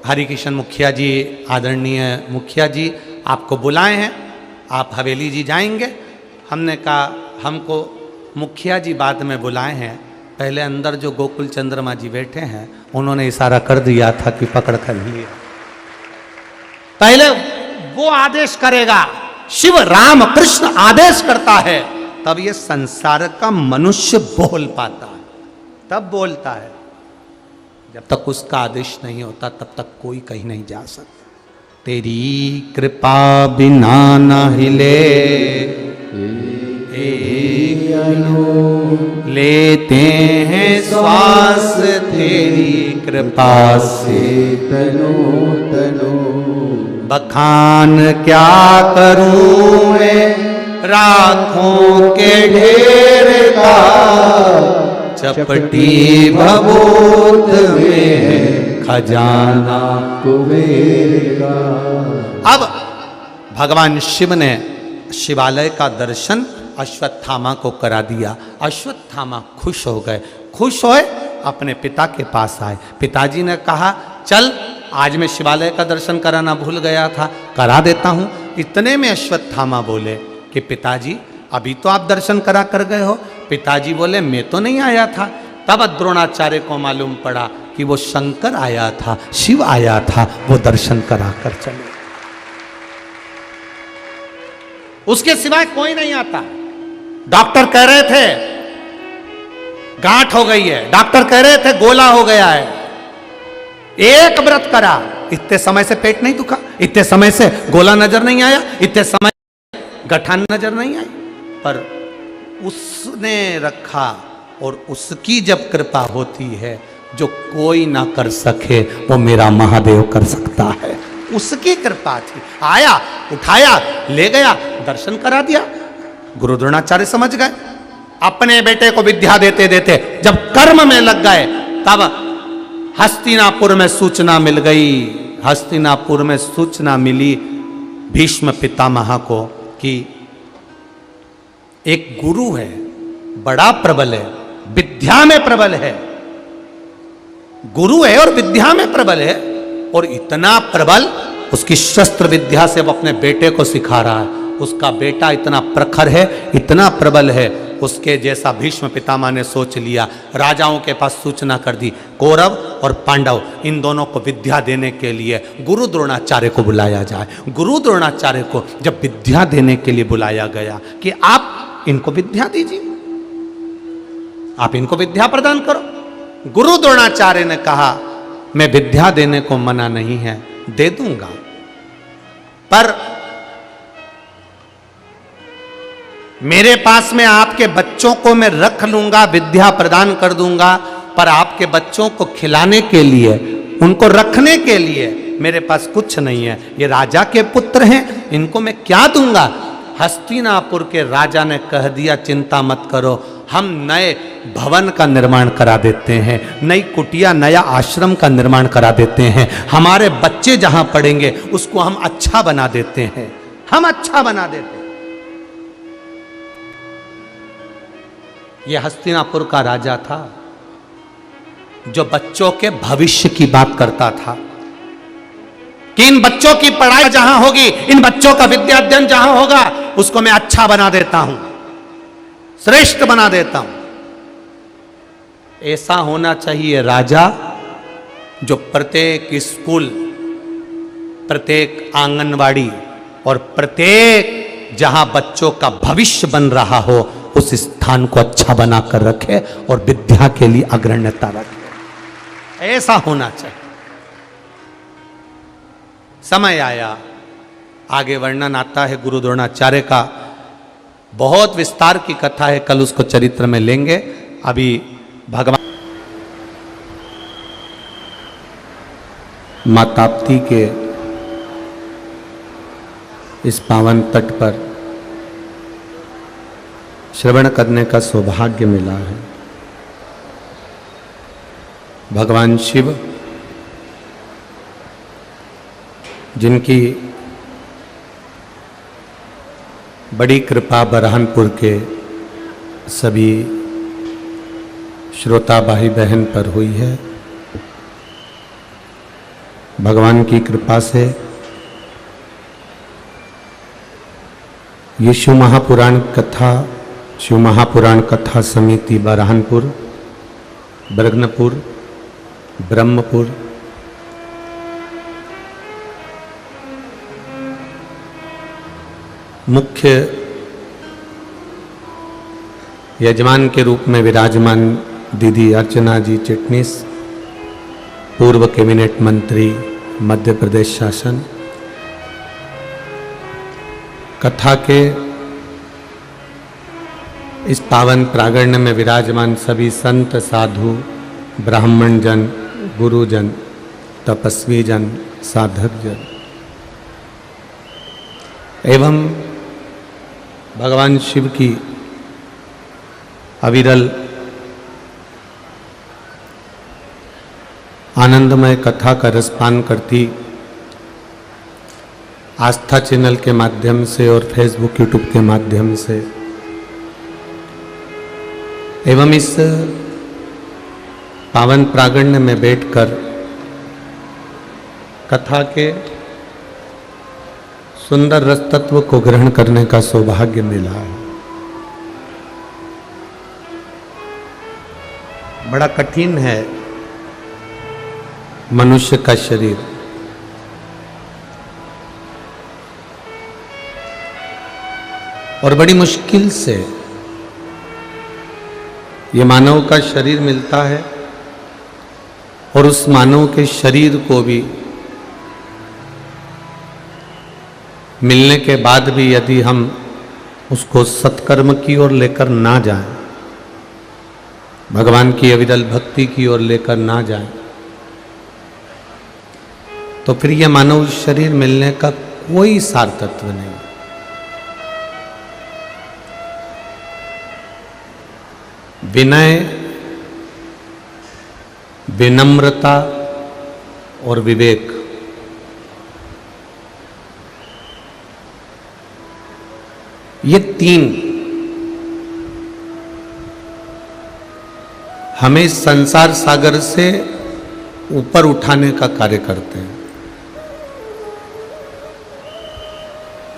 हरिकिशन मुखिया जी, आदरणीय मुखिया जी आपको बुलाए हैं, आप हवेली जी जाएंगे। हमने कहा हमको मुखिया जी बाद में बुलाए हैं, पहले अंदर जो गोकुल चंद्रमा जी बैठे हैं उन्होंने इशारा कर दिया था कि पकड़ कर लिए। पहले वो आदेश करेगा, शिव राम कृष्ण आदेश करता है तब ये संसार का मनुष्य बोल पाता है, तब बोलता है। जब तक उसका आदेश नहीं होता तब तक कोई कहीं नहीं जा सकता। तेरी कृपा बिना न हिले, लेते हैं श्वास तेरी कृपा से तनो तनो। बखान क्या करूं मैं राखों के ढेर का, चपटी भभूत में खजाना कुबेर का। अब भगवान शिव ने शिवालय का दर्शन अश्वत्थामा को करा दिया। अश्वत्थामा खुश हो गए, खुश होए अपने पिता के पास आए। पिताजी ने कहा चल आज मैं शिवालय का दर्शन कराना भूल गया था, करा देता हूं। इतने में अश्वत्थामा बोले कि पिताजी अभी तो आप दर्शन करा कर गए हो। पिताजी बोले मैं तो नहीं आया था। तब द्रोणाचार्य को मालूम पड़ा कि वो शंकर आया था, शिव आया था, वो दर्शन करा कर चले। उसके सिवाय कोई नहीं आता। डॉक्टर कह रहे थे गांठ हो गई है, डॉक्टर कह रहे थे गोला हो गया है, एक व्रत करा, इतने समय से पेट नहीं दुखा, इतने समय से गोला नजर नहीं आया, इतने समय गठान नजर नहीं आई, पर उसने रखा। और उसकी जब कृपा होती है, जो कोई ना कर सके वो मेरा महादेव कर सकता है। उसकी कृपा थी, आया उठाया ले गया, दर्शन करा दिया। गुरु द्रोणाचार्य समझ गए। अपने बेटे को विद्या देते देते जब कर्म में लग गए, तब हस्तिनापुर में सूचना मिल गई। हस्तिनापुर में सूचना मिली भीष्म पितामह को कि एक गुरु है, बड़ा प्रबल है, विद्या में प्रबल है। गुरु है और विद्या में प्रबल है, और इतना प्रबल उसकी शस्त्र विद्या से वो अपने बेटे को सिखा रहा है। उसका बेटा इतना प्रखर है, इतना प्रबल है, उसके जैसा भीष्म पितामह ने सोच लिया। राजाओं के पास सूचना कर दी, कौरव और पांडव इन दोनों को विद्या देने के लिए गुरु द्रोणाचार्य को बुलाया जाए। गुरु द्रोणाचार्य को जब विद्या देने के लिए बुलाया गया कि आप इनको विद्या दीजिए, आप इनको विद्या प्रदान करो। गुरु द्रोणाचार्य ने कहा मैं विद्या देने को मना नहीं है, दे दूंगा, पर मेरे पास में आपके बच्चों को मैं रख लूंगा, विद्या प्रदान कर दूंगा, पर आपके बच्चों को खिलाने के लिए, उनको रखने के लिए मेरे पास कुछ नहीं है। ये राजा के पुत्र हैं, इनको मैं क्या दूंगा। हस्तिनापुर के राजा ने कह दिया चिंता मत करो, हम नए भवन का निर्माण करा देते हैं, नई कुटिया, नया आश्रम का निर्माण करा देते हैं, हमारे बच्चे जहां पढ़ेंगे उसको हम अच्छा बना देते हैं, हम अच्छा बना देते हैं। यह हस्तिनापुर का राजा था जो बच्चों के भविष्य की बात करता था कि इन बच्चों की पढ़ाई जहां होगी, इन बच्चों का विद्या अध्ययन जहां होगा, उसको मैं अच्छा बना देता हूं, श्रेष्ठ बना देता हूं। ऐसा होना चाहिए राजा जो प्रत्येक स्कूल, प्रत्येक आंगनवाड़ी और प्रत्येक जहां बच्चों का भविष्य बन रहा हो, उस स्थान को अच्छा बनाकर रखे और विद्या के लिए अग्रण्यता रखे। ऐसा होना चाहिए। समय आया, आगे वर्णन आता है गुरु द्रोणाचार्य का, बहुत विस्तार की कथा है, कल उसको चरित्र में लेंगे। अभी भगवान मां ताप्ती के इस पावन तट पर श्रवण करने का सौभाग्य मिला है। भगवान शिव जिनकी बड़ी कृपा बरहानपुर के सभी श्रोता भाई बहन पर हुई है, भगवान की कृपा से यीशु महापुराण कथा, शिव महापुराण कथा समिति बरहानपुर, बरगनपुर, ब्रह्मपुर, मुख्य यजमान के रूप में विराजमान दीदी अर्चना जी चिटनीस, पूर्व कैबिनेट मंत्री मध्य प्रदेश शासन, कथा के इस पावन प्रांगण में विराजमान सभी संत साधु ब्राह्मण जन, गुरुजन, तपस्वी जन, साधक जन एवं भगवान शिव की अविरल आनंदमय कथा का रसपान करती आस्था चैनल के माध्यम से और फेसबुक यूट्यूब के माध्यम से एवं इस पावन प्रांगण में बैठकर कथा के सुंदर रस तत्व को ग्रहण करने का सौभाग्य मिला है। बड़ा कठिन है मनुष्य का शरीर, और बड़ी मुश्किल से ये मानव का शरीर मिलता है और उस मानव के शरीर को भी मिलने के बाद भी यदि हम उसको सत्कर्म की ओर लेकर ना जाएं, भगवान की अविरल भक्ति की ओर लेकर ना जाएं, तो फिर यह मानव शरीर मिलने का कोई सार तत्व नहीं। विनय, विनम्रता और विवेक, ये तीन हमें संसार सागर से ऊपर उठाने का कार्य करते हैं।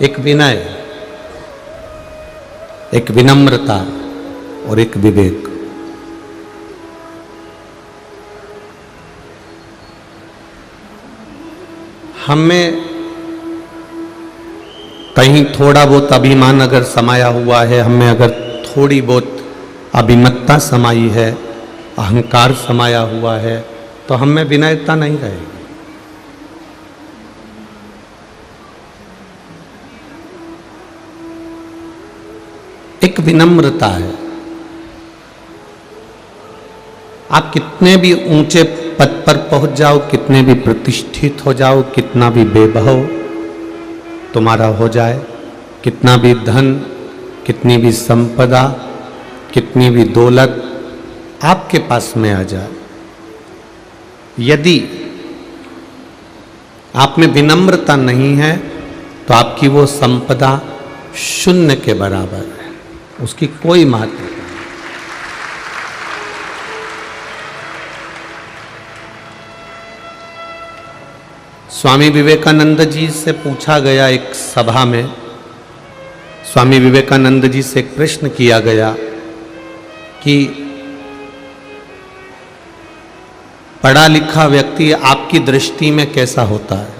एक विनय, एक विनम्रता और एक विवेक। हमें कहीं थोड़ा बहुत अभिमान अगर समाया हुआ है, हमें अगर थोड़ी बहुत अभिमत्ता समाई है, अहंकार समाया हुआ है, तो हमें विनयता नहीं रहेगी। एक विनम्रता है। आप कितने भी ऊंचे पद पर पहुंच जाओ, कितने भी प्रतिष्ठित हो जाओ, कितना भी बेबहव तुम्हारा हो जाए, कितना भी धन, कितनी भी संपदा, कितनी भी दौलत आपके पास में आ जाए, यदि आप में विनम्रता नहीं है तो आपकी वो संपदा शून्य के बराबर है, उसकी कोई महत्व नहीं। स्वामी विवेकानंद जी से पूछा गया, एक सभा में स्वामी विवेकानंद जी से एक प्रश्न किया गया कि पढ़ा लिखा व्यक्ति आपकी दृष्टि में कैसा होता है?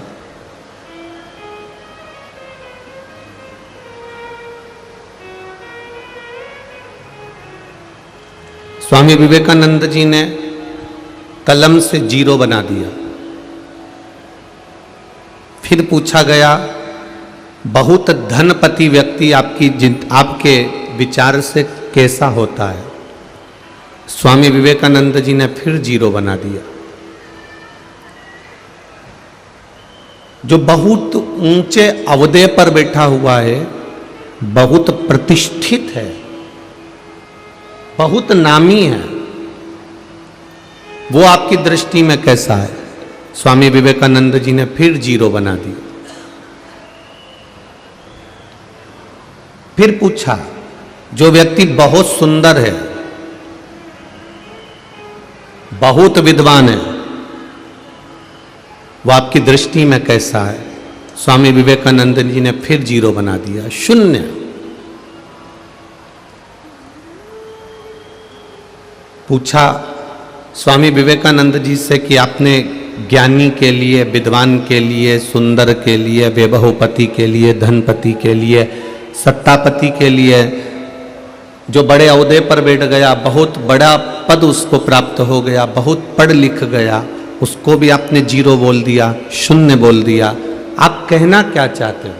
स्वामी विवेकानंद जी ने कलम से जीरो बना दिया। फिर पूछा गया, बहुत धनपति व्यक्ति आपके विचार से कैसा होता है? स्वामी विवेकानंद जी ने फिर जीरो बना दिया। जो बहुत ऊंचे अहदे पर बैठा हुआ है, बहुत प्रतिष्ठित है, बहुत नामी है, वो आपकी दृष्टि में कैसा है? स्वामी विवेकानंद जी ने फिर जीरो बना दिया। फिर पूछा, जो व्यक्ति बहुत सुंदर है, बहुत विद्वान है, वो आपकी दृष्टि में कैसा है? स्वामी विवेकानंद जी ने फिर जीरो बना दिया, शून्य। पूछा स्वामी विवेकानंद जी से कि आपने ज्ञानी के लिए, विद्वान के लिए, सुंदर के लिए, वैभवपति के लिए, धनपति के लिए, सत्तापति के लिए, जो बड़े ओहदे पर बैठ गया, बहुत बड़ा पद उसको प्राप्त हो गया, बहुत पढ़ लिख गया, उसको भी आपने जीरो बोल दिया, शून्य बोल दिया। आप कहना क्या चाहते हो?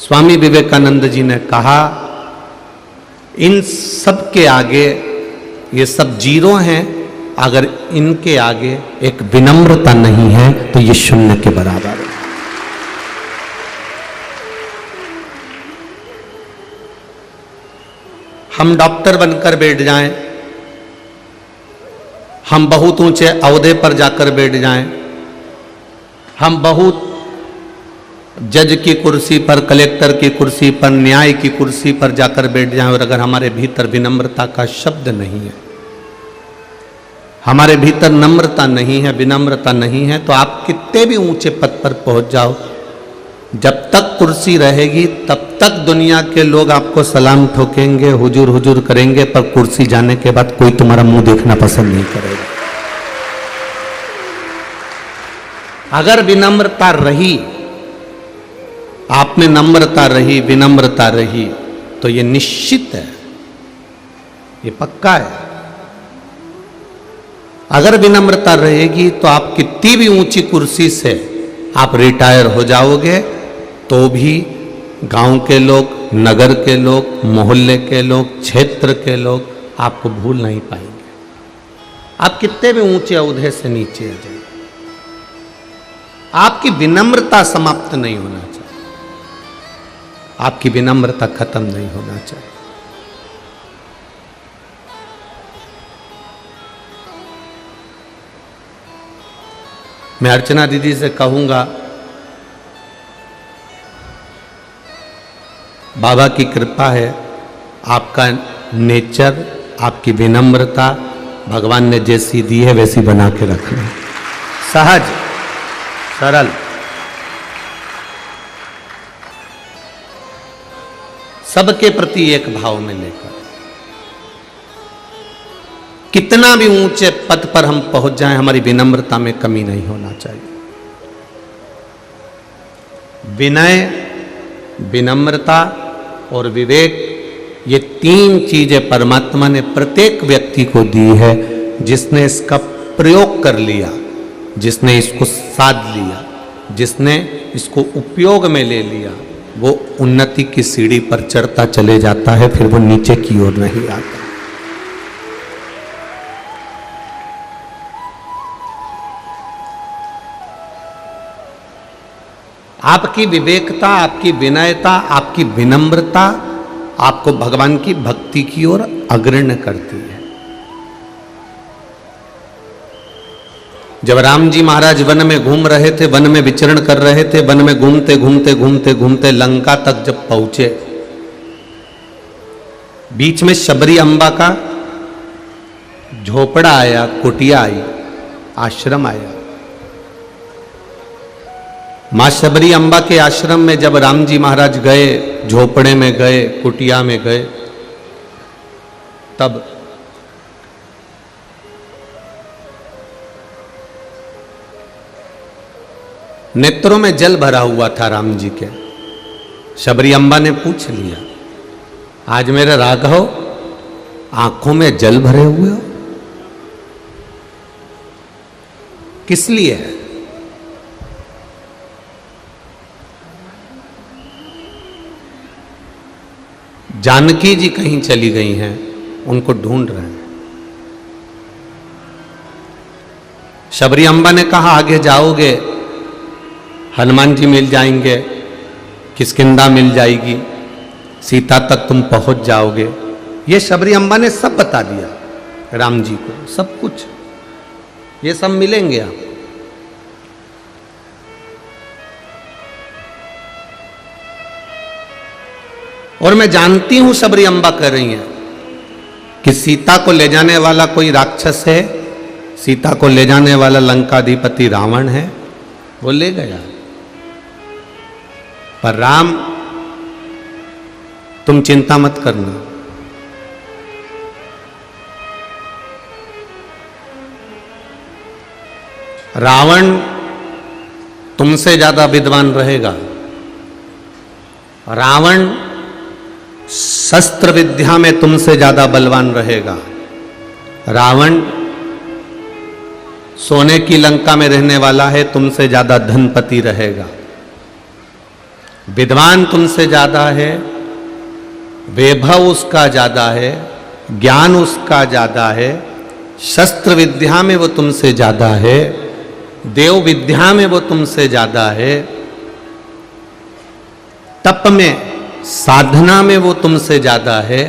स्वामी विवेकानंद जी ने कहा, इन सब के आगे, ये सब जीरो हैं, अगर इनके आगे एक विनम्रता नहीं है तो ये शून्य के बराबर है। हम डॉक्टर बनकर बैठ जाएं, हम बहुत ऊंचे ओहदे पर जाकर बैठ जाएं, हम बहुत जज की कुर्सी पर, कलेक्टर की कुर्सी पर, न्याय की कुर्सी पर जाकर बैठ जाएं, और अगर हमारे भीतर विनम्रता का शब्द नहीं है, हमारे भीतर नम्रता नहीं है, विनम्रता नहीं है, तो आप कितने भी ऊंचे पद पर पहुंच जाओ, जब तक कुर्सी रहेगी तब तक दुनिया के लोग आपको सलाम ठोकेंगे, हुजूर हुजूर करेंगे, पर कुर्सी जाने के बाद कोई तुम्हारा मुंह देखना पसंद नहीं करेगा। अगर विनम्रता रही, आप में नम्रता रही, विनम्रता रही, तो ये निश्चित है, ये पक्का है। अगर विनम्रता रहेगी तो आप कितनी भी ऊंची कुर्सी से आप रिटायर हो जाओगे तो भी गांव के लोग, नगर के लोग, मोहल्ले के लोग, क्षेत्र के लोग आपको भूल नहीं पाएंगे। आप कितने भी ऊंचे ओहदे से नीचे आ जाए, आपकी विनम्रता समाप्त नहीं होना चाहिए, आपकी विनम्रता खत्म नहीं होना चाहिए। मैं अर्चना दीदी से कहूंगा, बाबा की कृपा है, आपका नेचर, आपकी विनम्रता भगवान ने जैसी दी है वैसी बना के रखना, सहज सरल। सबके प्रति एक भाव में लेकर, कितना भी ऊंचे पद पर हम पहुंच जाएं, हमारी विनम्रता में कमी नहीं होना चाहिए। विनय, विनम्रता और विवेक, ये तीन चीजें परमात्मा ने प्रत्येक व्यक्ति को दी है। जिसने इसका प्रयोग कर लिया, जिसने इसको साध लिया, जिसने इसको उपयोग में ले लिया, वो उन्नति की सीढ़ी पर चढ़ता चले जाता है, फिर वो नीचे की ओर नहीं आता। आपकी विवेकता, आपकी विनयता, आपकी विनम्रता आपको भगवान की भक्ति की ओर अग्रणी करती है। जब राम जी महाराज वन में घूम रहे थे, वन में विचरण कर रहे थे, वन में घूमते घूमते घूमते घूमते लंका तक जब पहुंचे, बीच में शबरी अम्बा का झोपड़ा आया, कुटिया आई, आश्रम आया। मां शबरी अम्बा के आश्रम में जब राम जी महाराज गए, झोपड़े में गए, कुटिया में गए, तब नेत्रों में जल भरा हुआ था राम जी के। शबरी अम्बा ने पूछ लिया, आज मेरे राघव आंखों में जल भरे हुए हो, किस लिए है? जानकी जी कहीं चली गई हैं, उनको ढूंढ रहे हैं। शबरी अम्बा ने कहा, आगे जाओगे हनुमान जी मिल जाएंगे, किष्किंधा मिल जाएगी, सीता तक तुम पहुंच जाओगे। ये शबरी अम्बा ने सब बता दिया राम जी को, सब कुछ, ये सब मिलेंगे आपको। और मैं जानती हूं शबरी अम्बा कह रही हैं कि सीता को ले जाने वाला कोई राक्षस है, सीता को ले जाने वाला लंकाधिपति रावण है, वो ले गया। पर राम, तुम चिंता मत करना, रावण तुमसे ज्यादा विद्वान रहेगा। रावण शस्त्र विद्या में तुमसे ज्यादा बलवान रहेगा। रावण सोने की लंका में रहने वाला है, तुमसे ज्यादा धनपति रहेगा। विद्वान तुमसे ज्यादा है, वैभव उसका ज्यादा है, ज्ञान उसका ज्यादा है, शस्त्र विद्या में वो तुमसे ज्यादा है, देव विद्या में वो तुमसे ज्यादा है, तप में साधना में वो तुमसे ज्यादा है।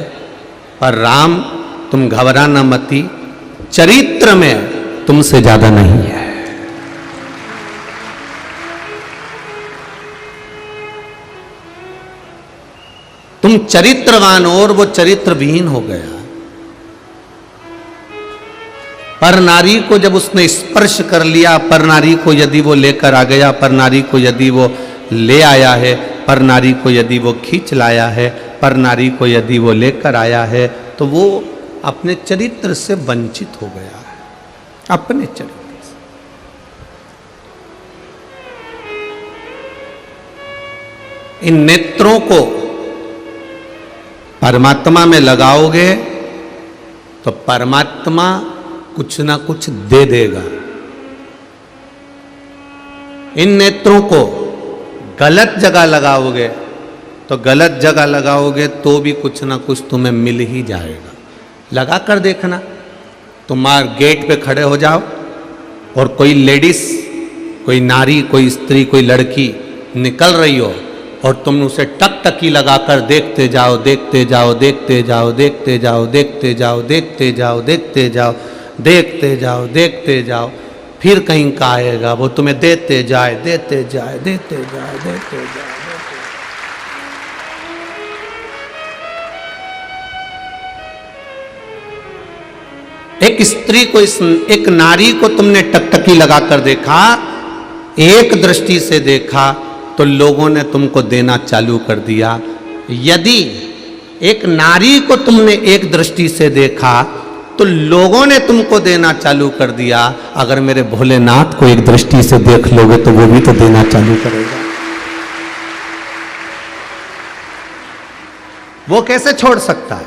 पर राम तुम घबराना मती, चरित्र में तुमसे ज्यादा नहीं है। तुम चरित्रवान हो और वो चरित्रविहीन हो गया। पर नारी को जब उसने स्पर्श कर लिया, पर नारी को यदि वो लेकर आ गया, पर नारी को यदि वो ले आया है, पर नारी को यदि वो खींच लाया है, पर नारी को यदि वो लेकर आया है, तो वो अपने चरित्र से वंचित हो गया है, अपने चरित्र से। इन नेत्रों को परमात्मा में लगाओगे तो परमात्मा कुछ ना कुछ दे देगा। इन नेत्रों को गलत जगह लगाओगे तो गलत जगह लगाओगे तो भी कुछ ना कुछ तुम्हें मिल ही जाएगा। लगा कर देखना, तुम गेट पे खड़े हो जाओ और कोई लेडीज, कोई नारी, कोई स्त्री, कोई लड़की निकल रही हो और तुम उसे टकटकी लगाकर देखते जाओ, देखते जाओ, देखते जाओ, देखते जाओ, देखते जाओ, देखते जाओ, देखते जाओ, देखते जाओ, देखते जाओ, फिर कहीं का आएगा वो तुम्हें देते जाए, देते जाए, देते जाए, देते जाए। एक स्त्री को, एक नारी को तुमने टकटकी लगाकर देखा, एक दृष्टि से देखा, तो लोगों ने तुमको देना चालू कर दिया। यदि एक नारी को तुमने एक दृष्टि से देखा तो लोगों ने तुमको देना चालू कर दिया। अगर मेरे भोलेनाथ को एक दृष्टि से देख लोगे तो वो भी तो देना चालू करेगा। वो कैसे छोड़ सकता है?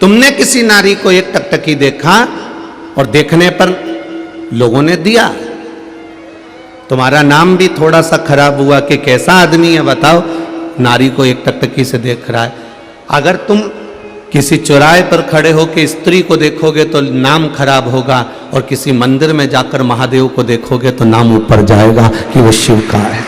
तुमने किसी नारी को एक टकटकी देखा और देखने पर लोगों ने दिया, तुम्हारा नाम भी थोड़ा सा खराब हुआ कि कैसा आदमी है बताओ, नारी को एक टकटकी से देख रहा है। अगर तुम किसी चौराहे पर खड़े होकर स्त्री को देखोगे तो नाम खराब होगा, और किसी मंदिर में जाकर महादेव को देखोगे तो नाम ऊपर जाएगा कि वो शिव का है।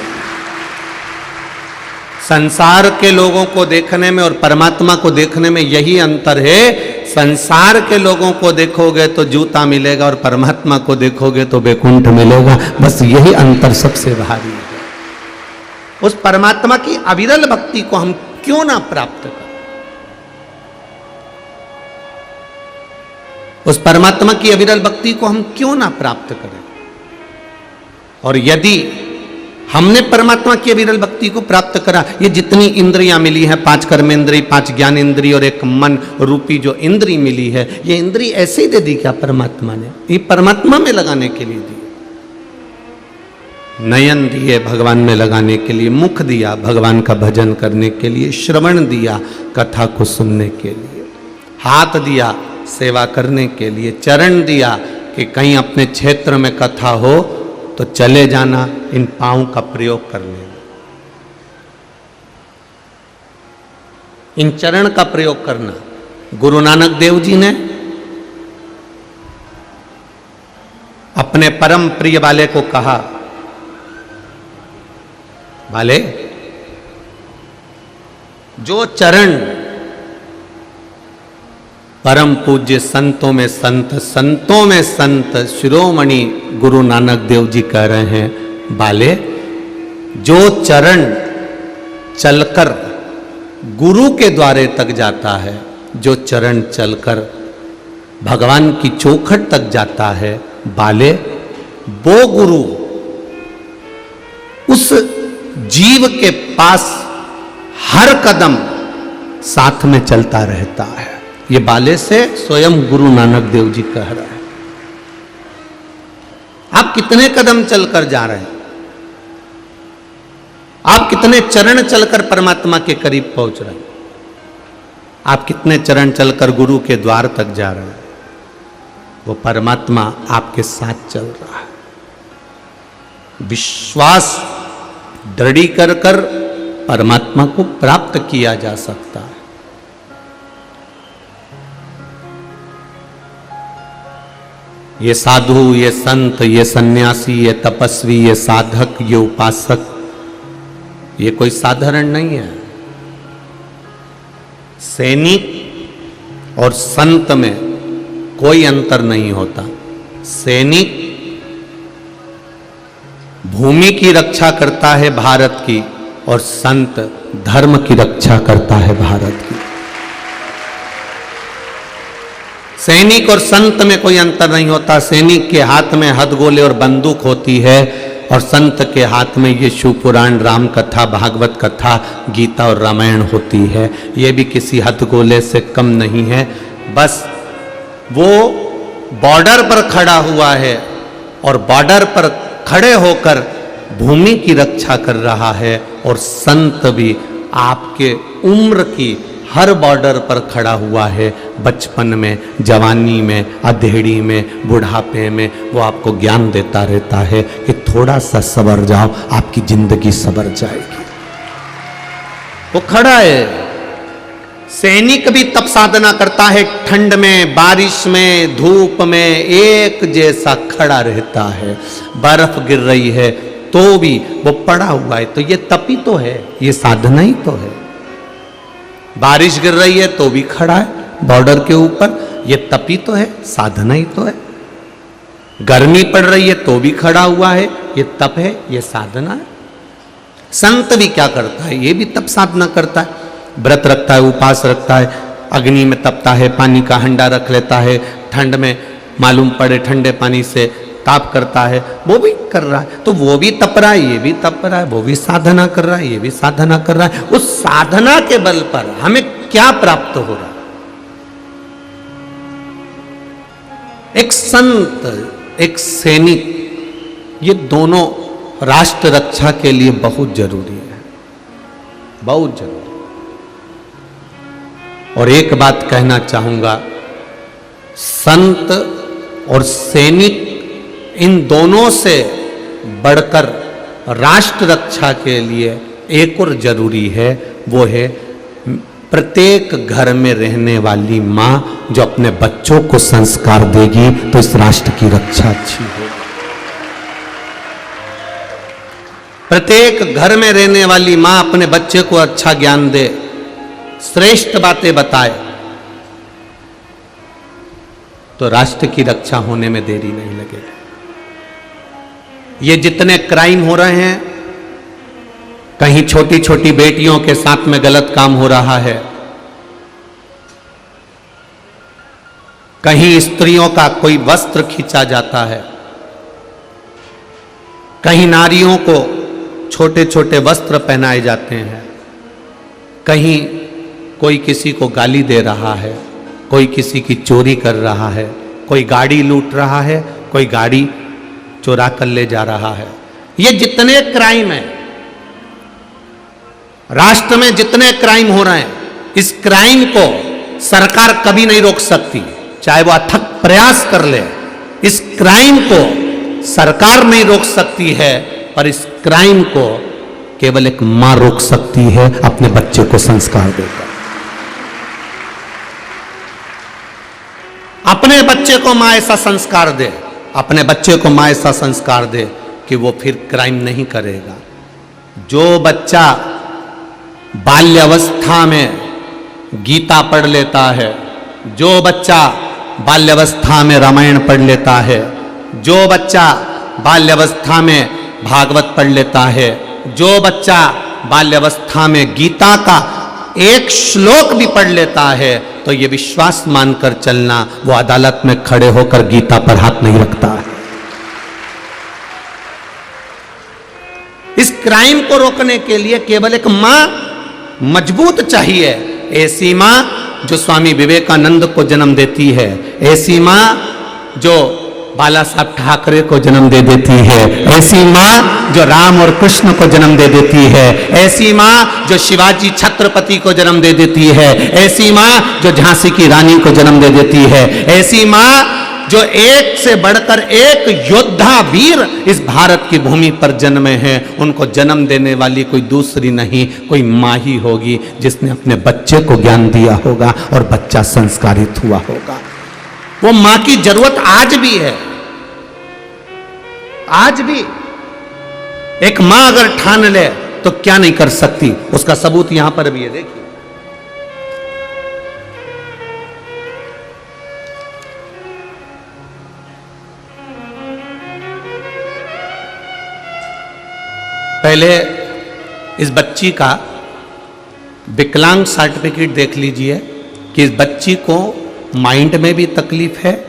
संसार के लोगों को देखने में और परमात्मा को देखने में यही अंतर है। संसार के लोगों को देखोगे तो जूता मिलेगा और परमात्मा को देखोगे तो वैकुंठ मिलेगा। बस यही अंतर सबसे भारी है। उस परमात्मा की अविरल भक्ति को हम क्यों ना प्राप्त करें? उस परमात्मा की अविरल भक्ति को हम क्यों ना प्राप्त करें? और यदि हमने परमात्मा की अविरल भक्ति को प्राप्त करा, ये जितनी इंद्रियां मिली हैं, 5 कर्मेंद्रिय, 5 ज्ञान इंद्रिय और एक मन रूपी जो इंद्री मिली है, ये इंद्री ऐसे ही दे दी क्या परमात्मा ने? ये परमात्मा में लगाने के लिए दी। नयन दिए भगवान में लगाने के लिए, मुख दिया भगवान का भजन करने के लिए, श्रवण दिया कथा को सुनने के लिए, हाथ दिया सेवा करने के लिए, चरण दिया कि कहीं अपने क्षेत्र में कथा हो तो चले जाना, इन पांव का प्रयोग करने में, इन चरण का प्रयोग करना। गुरु नानक देव जी ने अपने परम प्रिय वाले को कहा, वाले जो चरण परम पूज्य संतों में संत, संतों में संत शिरोमणि गुरु नानक देव जी कह रहे हैं, बाले जो चरण चलकर गुरु के द्वारे तक जाता है, जो चरण चलकर भगवान की चौखट तक जाता है, बाले वो गुरु उस जीव के पास हर कदम साथ में चलता रहता है। ये बाले से स्वयं गुरु नानक देव जी कह रहे हैं। आप कितने कदम चलकर जा रहे हैं? आप कितने चरण चलकर परमात्मा के करीब पहुंच रहे हैं? आप कितने चरण चलकर गुरु के द्वार तक जा रहे हैं? वो परमात्मा आपके साथ चल रहा है। विश्वास दृढ़ी कर परमात्मा को प्राप्त किया जा सकता है। ये साधु, ये संत, ये सन्यासी, ये तपस्वी, ये साधक, ये उपासक, ये कोई साधारण नहीं है। सैनिक और संत में कोई अंतर नहीं होता। सैनिक भूमि की रक्षा करता है भारत की, और संत धर्म की रक्षा करता है भारत की। सैनिक और संत में कोई अंतर नहीं होता। सैनिक के हाथ में हथगोले और बंदूक होती है, और संत के हाथ में ये शिव पुराण, राम कथा, भागवत कथा, गीता और रामायण होती है। ये भी किसी हथगोले से कम नहीं है। बस वो बॉर्डर पर खड़ा हुआ है, और बॉर्डर पर खड़े होकर भूमि की रक्षा कर रहा है। और संत भी आपके उम्र की हर बॉर्डर पर खड़ा हुआ है। बचपन में, जवानी में, अधेड़ी में, बुढ़ापे में वो आपको ज्ञान देता रहता है कि थोड़ा सा सबर जाओ, आपकी जिंदगी सबर जाएगी। वो खड़ा है। सैनिक भी तप साधना करता है, ठंड में, बारिश में, धूप में, एक जैसा खड़ा रहता है। बर्फ गिर रही है तो भी वो पड़ा हुआ है, तो ये तप ही तो है, ये साधना ही तो है। बारिश गिर रही है तो भी खड़ा है बॉर्डर के ऊपर, ये तप ही तो है, साधना ही तो है। गर्मी पड़ रही है तो भी खड़ा हुआ है, ये तप है, ये साधना है। संत भी क्या करता है? ये भी तप साधना करता है। व्रत रखता है, उपास रखता है, अग्नि में तपता है, पानी का हंडा रख लेता है, ठंड में मालूम पड़े ठंडे पानी से ताप करता है, वो भी कर रहा है। तो वो भी तप रहा है, ये भी तप रहा है, वो भी साधना कर रहा है, ये भी साधना कर रहा है। उस साधना के बल पर हमें क्या प्राप्त हो रहा है? एक संत, एक सैनिक, ये दोनों राष्ट्र रक्षा के लिए बहुत जरूरी है, बहुत जरूरी। और एक बात कहना चाहूंगा, संत और सैनिक, इन दोनों से बढ़कर राष्ट्र रक्षा के लिए एक और जरूरी है, वो है प्रत्येक घर में रहने वाली मां जो अपने बच्चों को संस्कार देगी तो इस राष्ट्र की रक्षा अच्छी होगी। प्रत्येक घर में रहने वाली मां अपने बच्चे को अच्छा ज्ञान दे, श्रेष्ठ बातें बताए, तो राष्ट्र की रक्षा होने में देरी नहीं लगेगी। ये जितने क्राइम हो रहे हैं, कहीं छोटी छोटी बेटियों के साथ में गलत काम हो रहा है, कहीं स्त्रियों का कोई वस्त्र खींचा जाता है, कहीं नारियों को छोटे छोटे वस्त्र पहनाए जाते हैं, कहीं कोई किसी को गाली दे रहा है, कोई किसी की चोरी कर रहा है, कोई गाड़ी लूट रहा है, कोई गाड़ी चोरा कर ले जा रहा है। ये जितने क्राइम हैं, राष्ट्र में जितने क्राइम हो रहे हैं, इस क्राइम को सरकार कभी नहीं रोक सकती, चाहे वो अथक प्रयास कर ले। इस क्राइम को सरकार नहीं रोक सकती है, पर इस क्राइम को केवल एक मां रोक सकती है, अपने बच्चे को संस्कार देकर। अपने बच्चे को मां ऐसा संस्कार दे, अपने बच्चे को मां ऐसा संस्कार दे कि वो फिर क्राइम नहीं करेगा। जो बच्चा बाल्यावस्था में गीता पढ़ लेता है, जो बच्चा बाल्यावस्था में रामायण पढ़ लेता है, जो बच्चा बाल्यावस्था में भागवत पढ़ लेता है, जो बच्चा बाल्यावस्था में गीता का एक श्लोक भी पढ़ लेता है, तो ये विश्वास मानकर चलना, वो अदालत में खड़े होकर गीता पर हाथ नहीं रखता है। इस क्राइम को रोकने के लिए केवल एक मां मजबूत चाहिए, ऐसी मां जो स्वामी विवेकानंद को जन्म देती है, ऐसी मां जो बाला साहब ठाकरे को जन्म दे देती है, ऐसी मां जो राम और कृष्ण को जन्म दे देती है, ऐसी मां जो शिवाजी छत्रपति को जन्म दे देती है, ऐसी मां जो झांसी की रानी को जन्म दे देती है, ऐसी मां जो एक से बढ़कर एक योद्धा वीर इस भारत की भूमि पर जन्मे हैं, उनको जन्म देने वाली कोई दूसरी नहीं, कोई माँ ही होगी जिसने अपने बच्चे को ज्ञान दिया होगा और बच्चा संस्कारित हुआ होगा। वो माँ की जरूरत आज भी है। आज भी एक मां अगर ठान ले तो क्या नहीं कर सकती, उसका सबूत यहां पर भी है। देखिए, पहले इस बच्ची का विकलांग सर्टिफिकेट देख लीजिए कि इस बच्ची को माइंड में भी तकलीफ है,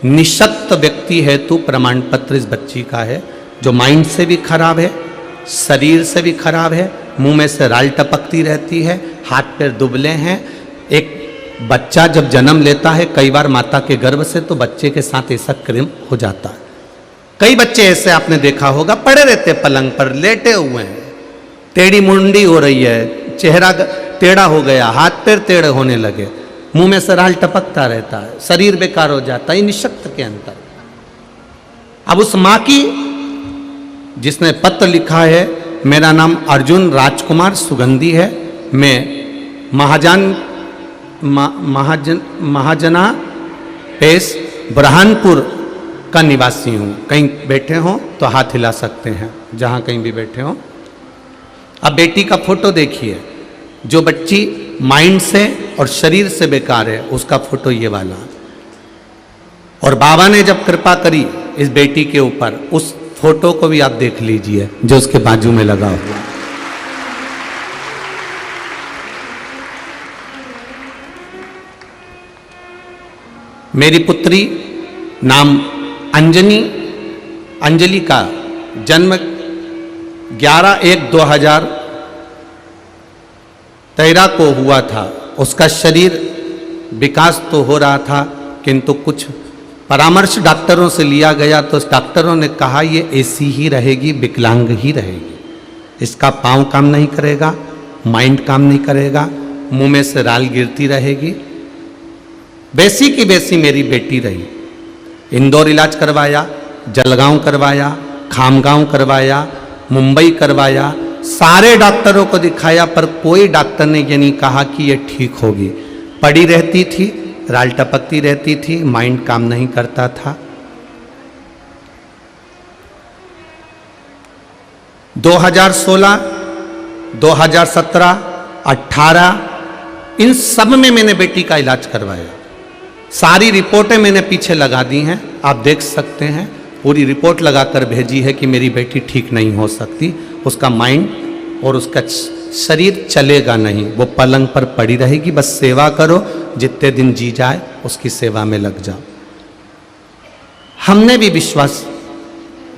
निशक्त व्यक्ति हेतु प्रमाण पत्र इस बच्ची का है, जो माइंड से भी खराब है, शरीर से भी खराब है, मुंह में से राल टपकती रहती है, हाथ पैर दुबले हैं। एक बच्चा जब जन्म लेता है कई बार माता के गर्भ से, तो बच्चे के साथ ऐसा क्रिम हो जाता है। कई बच्चे ऐसे आपने देखा होगा, पड़े रहते पलंग पर, लेटे हुए हैं, टेढ़ी मुंडी हो रही है, चेहरा टेढ़ा हो गया, हाथ पैर टेढ़े होने लगे, मुंह में से राल टपकता रहता है, शरीर बेकार हो जाता है, निशक्त के अंतर। अब उस मां की, जिसने पत्र लिखा है, मेरा नाम अर्जुन राजकुमार सुगंधी है, मैं महाजना पेश बुरहानपुर का निवासी हूँ। कहीं बैठे हो तो हाथ हिला सकते हैं, जहाँ कहीं भी बैठे हो। अब बेटी का फोटो देखिए, जो बच्ची माइंड से और शरीर से बेकार है, उसका फोटो ये वाला। और बाबा ने जब कृपा करी इस बेटी के ऊपर, उस फोटो को भी आप देख लीजिए जो उसके बाजू में लगा हुआ। मेरी पुत्री नाम अंजलि का जन्म 11/1/2013 को हुआ था। उसका शरीर विकास तो हो रहा था, किंतु कुछ परामर्श डॉक्टरों से लिया गया तो डॉक्टरों ने कहा ये ऐसी ही रहेगी, विकलांग ही रहेगी, इसका पाँव काम नहीं करेगा, माइंड काम नहीं करेगा, मुंह में से राल गिरती रहेगी। वैसी की वैसी मेरी बेटी रही। इंदौर इलाज करवाया, जलगांव करवाया, खामगांव करवाया, मुंबई करवाया, सारे डॉक्टरों को दिखाया, पर कोई डॉक्टर ने ये नहीं कहा कि ये ठीक होगी। पड़ी रहती थी, राल टपकती रहती थी, माइंड काम नहीं करता था। 2016, 2017, 18 इन सब में मैंने बेटी का इलाज करवाया। सारी रिपोर्टें मैंने पीछे लगा दी हैं, आप देख सकते हैं। पूरी रिपोर्ट लगाकर भेजी है कि मेरी बेटी ठीक नहीं हो सकती, उसका माइंड और उसका शरीर चलेगा नहीं, वो पलंग पर पड़ी रहेगी। बस सेवा करो, जितने दिन जी जाए उसकी सेवा में लग जाओ। हमने भी विश्वास,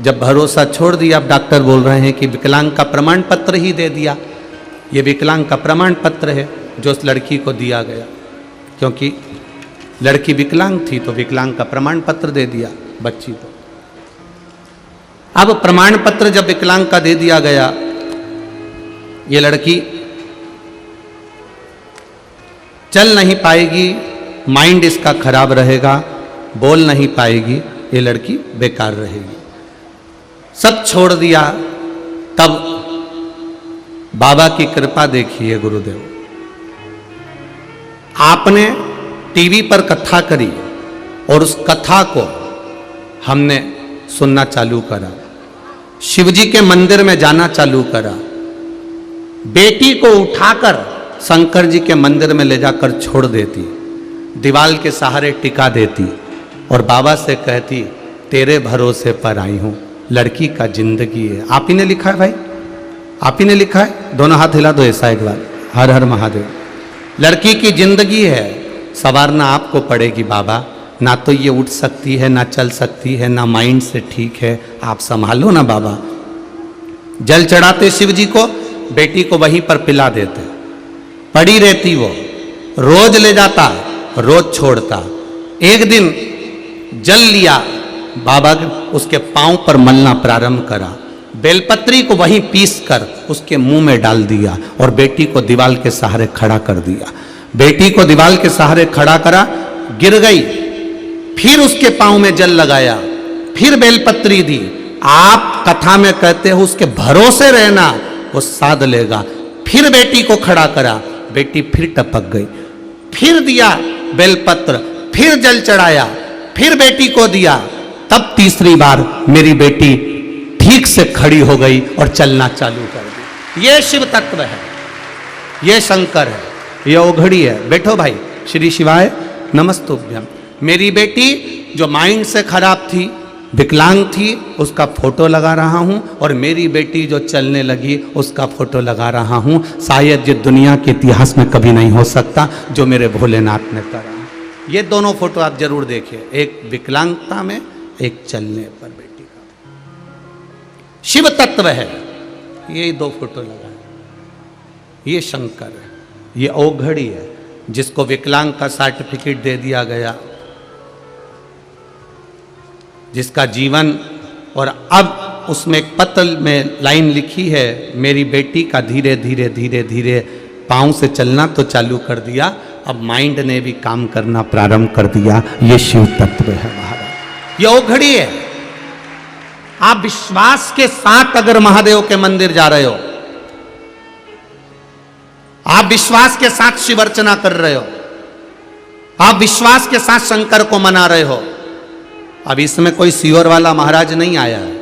जब भरोसा छोड़ दिया, अब डॉक्टर बोल रहे हैं कि विकलांग का प्रमाण पत्र ही दे दिया। ये विकलांग का प्रमाण पत्र है जो उस लड़की को दिया गया, क्योंकि लड़की विकलांग थी तो विकलांग का प्रमाण पत्र दे दिया बच्ची को। अब प्रमाण पत्र जब विकलांग का दे दिया गया, ये लड़की चल नहीं पाएगी, माइंड इसका खराब रहेगा, बोल नहीं पाएगी, ये लड़की बेकार रहेगी। सब छोड़ दिया। तब बाबा की कृपा देखिए गुरुदेव, आपने टीवी पर कथा करी और उस कथा को हमने सुनना चालू करा, शिवजी के मंदिर में जाना चालू करा, बेटी को उठाकर शंकर जी के मंदिर में ले जाकर छोड़ देती, दीवाल के सहारे टिका देती और बाबा से कहती तेरे भरोसे पर आई हूं, लड़की का जिंदगी है। आप ही ने लिखा है भाई, आप ही ने लिखा है, दोनों हाथ हिला दो ऐसा एक बार, हर हर महादेव। लड़की की जिंदगी है, संवारना आपको पड़ेगी बाबा, ना तो ये उठ सकती है, ना चल सकती है, ना माइंड से ठीक है, आप संभालो ना बाबा। जल चढ़ाते शिव जी को, बेटी को वहीं पर पिला देते, पड़ी रहती वो, रोज ले जाता, रोज छोड़ता। एक दिन जल लिया, बाबा उसके पांव पर मलना प्रारंभ करा, बेलपत्री को वहीं पीस कर उसके मुंह में डाल दिया और बेटी को दीवाल के सहारे खड़ा कर दिया। बेटी को दीवाल के सहारे खड़ा करा, गिर गई, फिर उसके पांव में जल लगाया, फिर बेलपत्री दी। आप कथा में कहते हो उसके भरोसे रहना, वो साध लेगा। फिर बेटी को खड़ा करा, बेटी फिर टपक गई। फिर दिया बेलपत्र, फिर जल चढ़ाया, फिर बेटी को दिया। तब तीसरी बार मेरी बेटी ठीक से खड़ी हो गई और चलना चालू कर दी। ये शिव तत्व है, ये शंकर है, ये ओघड़ी है। बैठो भाई। श्री शिवाय नमस्तुभ्यम। मेरी बेटी जो माइंड से खराब थी, विकलांग थी, उसका फोटो लगा रहा हूं, और मेरी बेटी जो चलने लगी उसका फोटो लगा रहा हूं। शायद ये दुनिया के इतिहास में कभी नहीं हो सकता जो मेरे भोलेनाथ ने करा। ये दोनों फोटो आप जरूर देखिए, एक विकलांगता में, एक चलने पर बेटी का। शिव तत्व है, ये दो फोटो लगा है। ये शंकर है, ये ओघड़ी है, जिसको विकलांग का सर्टिफिकेट दे दिया गया, जिसका जीवन। और अब उसमें एक पत्र में लाइन लिखी है, मेरी बेटी का धीरे धीरे धीरे धीरे पांव से चलना तो चालू कर दिया, अब माइंड ने भी काम करना प्रारंभ कर दिया। ये शिव तत्व है महाराज, ये ओघड़ी है। आप विश्वास के साथ अगर महादेव के मंदिर जा रहे हो, आप विश्वास के साथ शिव अर्चना कर रहे हो, आप विश्वास के साथ शंकर को मना रहे हो। अब इसमें कोई सियोर वाला महाराज नहीं आया है,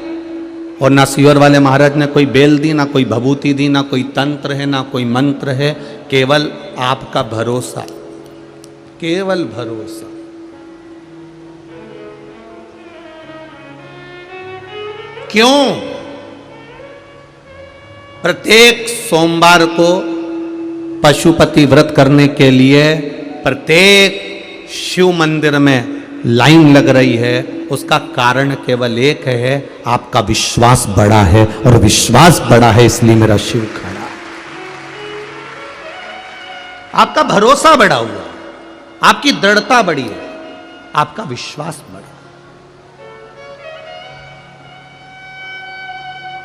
और ना सियोर वाले महाराज ने कोई बेल दी, ना कोई भभूति दी, ना कोई तंत्र है, ना कोई मंत्र है। केवल आपका भरोसा, केवल भरोसा। क्यों? प्रत्येक सोमवार को पशुपति व्रत करने के लिए प्रत्येक शिव मंदिर में लाइन लग रही है, उसका कारण केवल एक है, आपका विश्वास बड़ा है, और विश्वास बड़ा है इसलिए मेरा शिव खड़ा है। आपका भरोसा बड़ा हुआ, आपकी दृढ़ता बड़ी है, आपका विश्वास बड़ा।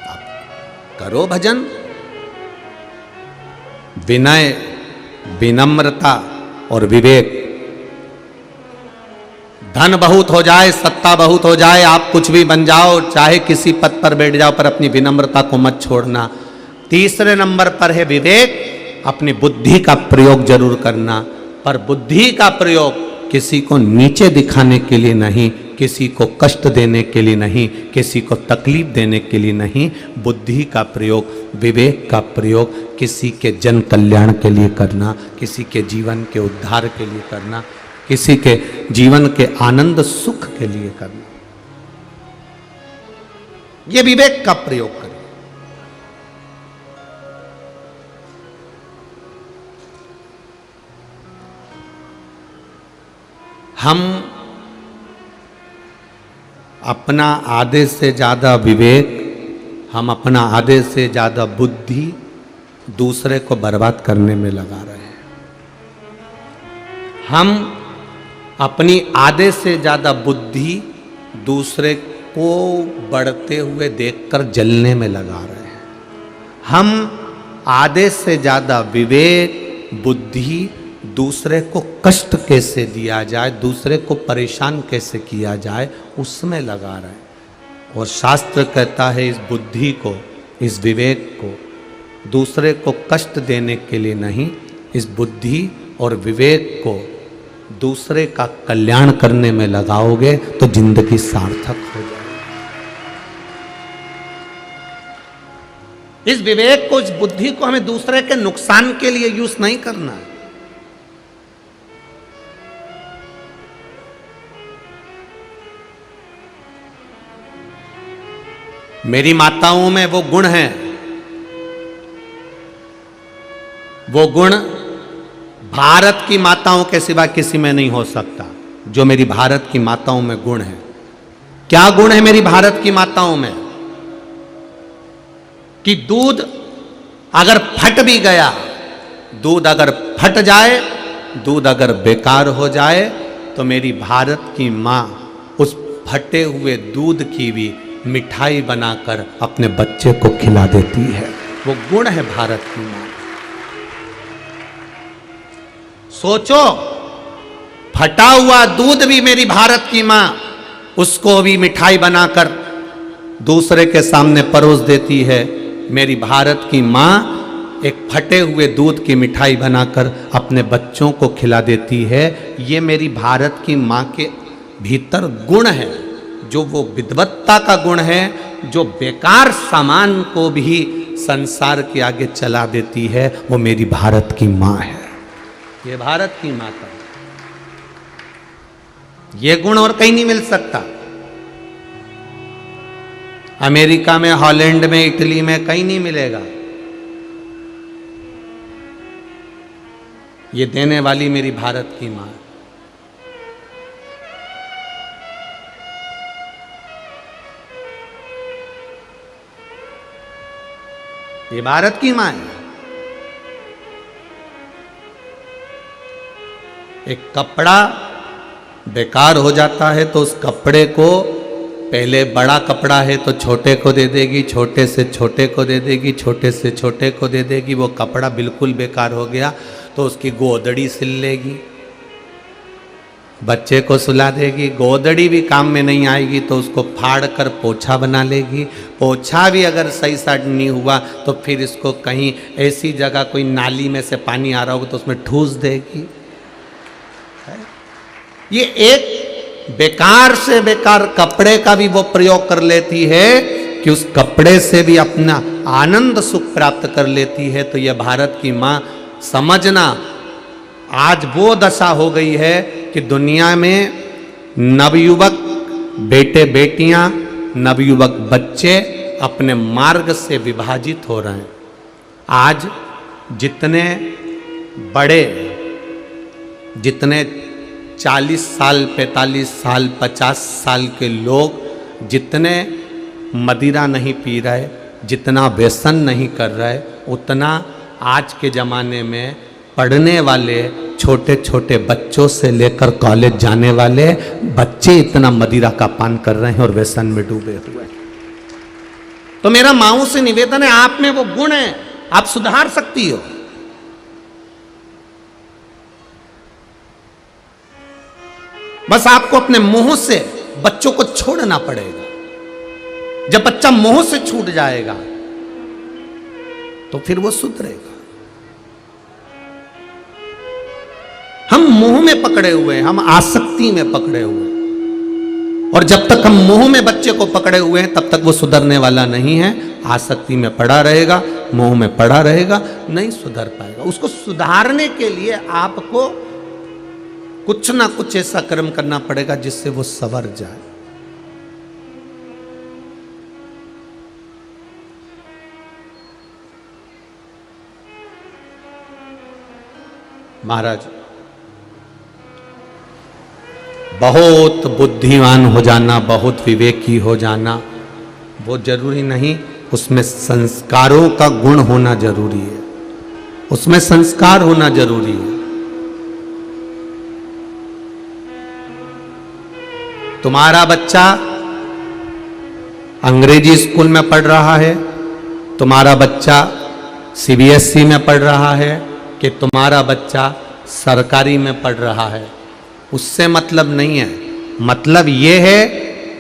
आप करो भजन, विनय, विनम्रता और विवेक। धन बहुत हो जाए, सत्ता बहुत हो जाए, आप कुछ भी बन जाओ, चाहे किसी पद पर बैठ जाओ, पर अपनी विनम्रता को मत छोड़ना। तीसरे नंबर पर है विवेक। अपनी बुद्धि का प्रयोग जरूर करना, पर बुद्धि का प्रयोग किसी को नीचे दिखाने के लिए नहीं, किसी को कष्ट देने के लिए नहीं, किसी को तकलीफ देने के लिए नहीं। बुद्धि का प्रयोग, विवेक का प्रयोग किसी के जन कल्याण के लिए करना, किसी के जीवन के उद्धार के लिए करना, किसी के जीवन के आनंद सुख के लिए करना। यह विवेक का प्रयोग करें। हम अपना आधे से ज्यादा विवेक, हम अपना आधे से ज्यादा बुद्धि दूसरे को बर्बाद करने में लगा रहे हैं। हम अपनी आधे से ज्यादा बुद्धि दूसरे को बढ़ते हुए देखकर जलने में लगा रहे हैं। हम आधे से ज्यादा विवेक, बुद्धि दूसरे को कष्ट कैसे दिया जाए, दूसरे को परेशान कैसे किया जाए, उसमें लगा रहे हैं। और शास्त्र कहता है इस बुद्धि को, इस विवेक को दूसरे को कष्ट देने के लिए नहीं, इस बुद्धि और विवेक को दूसरे का कल्याण करने में लगाओगे तो जिंदगी सार्थक हो जाएगी। इस विवेक को, इस बुद्धि को हमें दूसरे के नुकसान के लिए यूज नहीं करना है। मेरी माताओं में वो गुण हैं, वो गुण भारत की माताओं के सिवा किसी में नहीं हो सकता, जो मेरी भारत की माताओं में गुण है। क्या गुण है मेरी भारत की माताओं में? कि दूध अगर फट भी गया, दूध अगर फट जाए, दूध अगर बेकार हो जाए, तो मेरी भारत की मां उस फटे हुए दूध की भी मिठाई बनाकर अपने बच्चे को खिला देती है। वो गुण है भारत की मां। सोचो, फटा हुआ दूध भी मेरी भारत की माँ उसको भी मिठाई बनाकर दूसरे के सामने परोस देती है। मेरी भारत की माँ एक फटे हुए दूध की मिठाई बनाकर अपने बच्चों को खिला देती है। ये मेरी भारत की माँ के भीतर गुण है, जो वो विद्वत्ता का गुण है, जो बेकार सामान को भी संसार के आगे चला देती है, वो मेरी भारत की माँ है। ये भारत की माँ का ये गुण और कहीं नहीं मिल सकता। अमेरिका में, हॉलैंड में, इटली में कहीं नहीं मिलेगा। ये देने वाली मेरी भारत की माँ है। ये भारत की माँ है। एक कपड़ा बेकार हो जाता है तो उस कपड़े को पहले बड़ा कपड़ा है तो छोटे को दे देगी, छोटे से छोटे को दे देगी, छोटे से छोटे को दे देगी। वो कपड़ा बिल्कुल बेकार हो गया तो उसकी गोदड़ी सिल लेगी, बच्चे को सुला देगी। गोदड़ी भी काम में नहीं आएगी तो उसको फाड़ कर पोछा बना लेगी। पोछा भी अगर सही साइड नहीं हुआ तो फिर इसको कहीं ऐसी जगह, कोई नाली में से पानी आ रहा होगा तो उसमें ठूस देगी। ये एक बेकार से बेकार कपड़े का भी वो प्रयोग कर लेती है कि उस कपड़े से भी अपना आनंद सुख प्राप्त कर लेती है। तो यह भारत की माँ, समझना आज वो दशा हो गई है कि दुनिया में नवयुवक बेटे बेटियां, नवयुवक बच्चे अपने मार्ग से विभाजित हो रहे हैं। आज जितने बड़े, जितने 40 साल, 45 साल, 50 साल के लोग जितने मदिरा नहीं पी रहे, जितना व्यसन नहीं कर रहे, उतना आज के ज़माने में पढ़ने वाले छोटे छोटे बच्चों से लेकर कॉलेज जाने वाले बच्चे इतना मदिरा का पान कर रहे हैं और व्यसन में डूबे हुए हैं। तो मेरा माओ से निवेदन है, आप में वो गुण है, आप सुधार सकती हो। बस आपको अपने मुंह से बच्चों को छोड़ना पड़ेगा। जब बच्चा मुंह से छूट जाएगा तो फिर वो सुधरेगा। हम मुंह में पकड़े हुए हैं, हम आसक्ति में पकड़े हुए हैं, और जब तक हम मुंह में बच्चे को पकड़े हुए हैं तब तक वो सुधरने वाला नहीं है। आसक्ति में पड़ा रहेगा, मुंह में पड़ा रहेगा, नहीं सुधर पाएगा। उसको सुधारने के लिए आपको कुछ ना कुछ ऐसा कर्म करना पड़ेगा जिससे वो संवर जाए। महाराज, बहुत बुद्धिमान हो जाना, बहुत विवेकी हो जाना वो जरूरी नहीं, उसमें संस्कारों का गुण होना जरूरी है, उसमें संस्कार होना जरूरी है। तुम्हारा बच्चा अंग्रेजी स्कूल में पढ़ रहा है, तुम्हारा बच्चा सीबीएसई में पढ़ रहा है, कि तुम्हारा बच्चा सरकारी में पढ़ रहा है, उससे मतलब नहीं है। मतलब ये है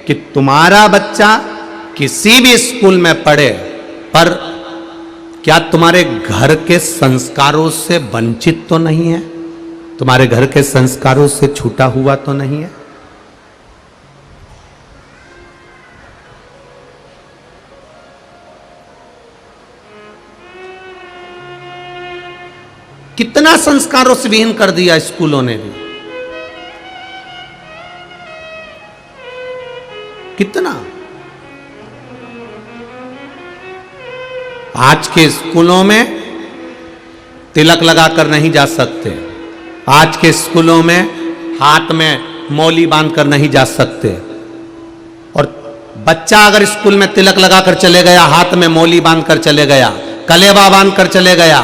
कि तुम्हारा बच्चा किसी भी स्कूल में पढ़े, पर क्या तुम्हारे घर के संस्कारों से वंचित तो नहीं है, तुम्हारे घर के संस्कारों से छूटा हुआ तो नहीं है। कितना संस्कारों से विहीन कर दिया स्कूलों ने भी, कितना। आज के स्कूलों में तिलक लगाकर नहीं जा सकते, आज के स्कूलों में हाथ में मौली बांधकर नहीं जा सकते। और बच्चा अगर स्कूल में तिलक लगाकर चले गया, हाथ में मौली बांधकर चले गया, कलेबा बांधकर चले गया,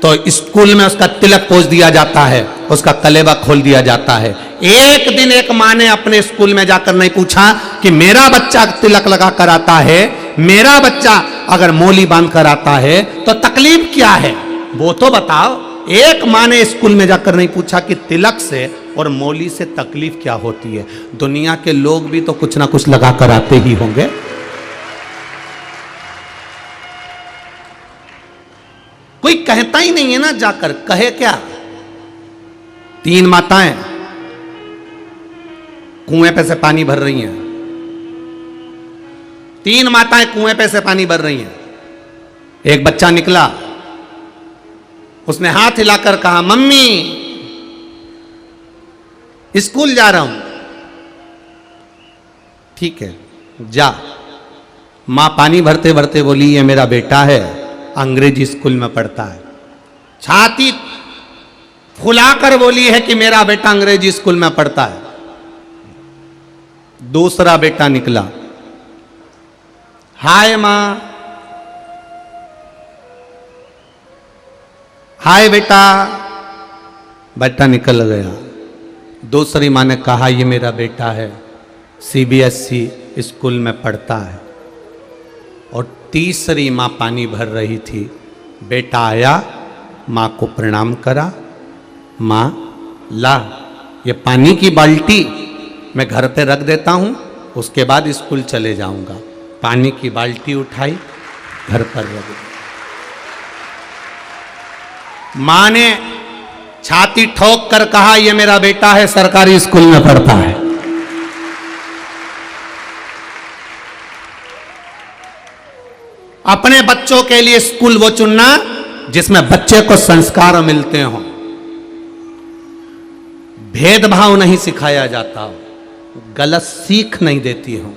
तो स्कूल में उसका तिलक पोंछ दिया जाता है, उसका कलेबा खोल दिया जाता है। एक दिन एक माँ ने अपने स्कूल में जाकर नहीं पूछा कि मेरा बच्चा तिलक लगा कर आता है, मेरा बच्चा अगर मौली बांध कर आता है तो तकलीफ क्या है, वो तो बताओ। एक माँ ने स्कूल में जाकर नहीं पूछा कि तिलक से और मौली से तकलीफ क्या होती है। दुनिया के लोग भी तो कुछ ना कुछ लगा कर आते ही होंगे। कोई कहता ही नहीं है ना, जाकर कहे क्या। 3 माताएं कुएं पे से पानी भर रही हैं। 3 माताएं कुएं पे से पानी भर रही हैं। एक बच्चा निकला, उसने हाथ हिलाकर कहा, मम्मी स्कूल जा रहा हूं। ठीक है जा। मां पानी भरते भरते बोली, ये मेरा बेटा है, अंग्रेजी स्कूल में पढ़ता है। छाती फुलाकर बोली है कि मेरा बेटा अंग्रेजी स्कूल में पढ़ता है। दूसरा बेटा निकला, हाय मां, हाय बेटा। बेटा निकल गया। दूसरी मां ने कहा, ये मेरा बेटा है, CBSE स्कूल में पढ़ता है। और तीसरी मां पानी भर रही थी। बेटा आया, मां को प्रणाम करा, मां ला ये पानी की बाल्टी मैं घर पे रख देता हूं, उसके बाद स्कूल चले जाऊंगा। पानी की बाल्टी उठाई, घर पर रख दी। मां ने छाती ठोक कर कहा, यह मेरा बेटा है, सरकारी स्कूल में पढ़ता है। अपने बच्चों के लिए स्कूल वो चुनना जिसमें बच्चे को संस्कार मिलते हों, भेदभाव नहीं सिखाया जाता हो, गलत सीख नहीं देती हो।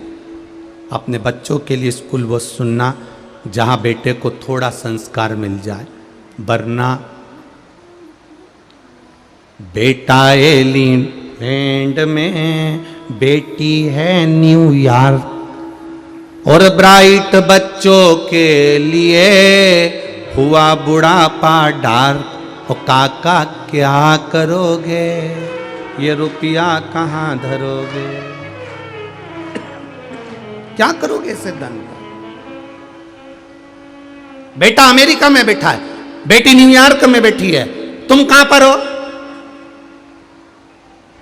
अपने बच्चों के लिए स्कूल वो सुनना जहां बेटे को थोड़ा संस्कार मिल जाए। वरना बेटा एलिफेंट में, बेटी है न्यूयॉर्क, और ब्राइट बच्चों के लिए हुआ बुढ़ापा डार्क। ओ काका क्या करोगे, ये रुपया कहां धरोगे, क्या करोगे इसे धन का। बेटा अमेरिका में बैठा है, बेटी न्यूयॉर्क में बैठी है, तुम कहां पर हो,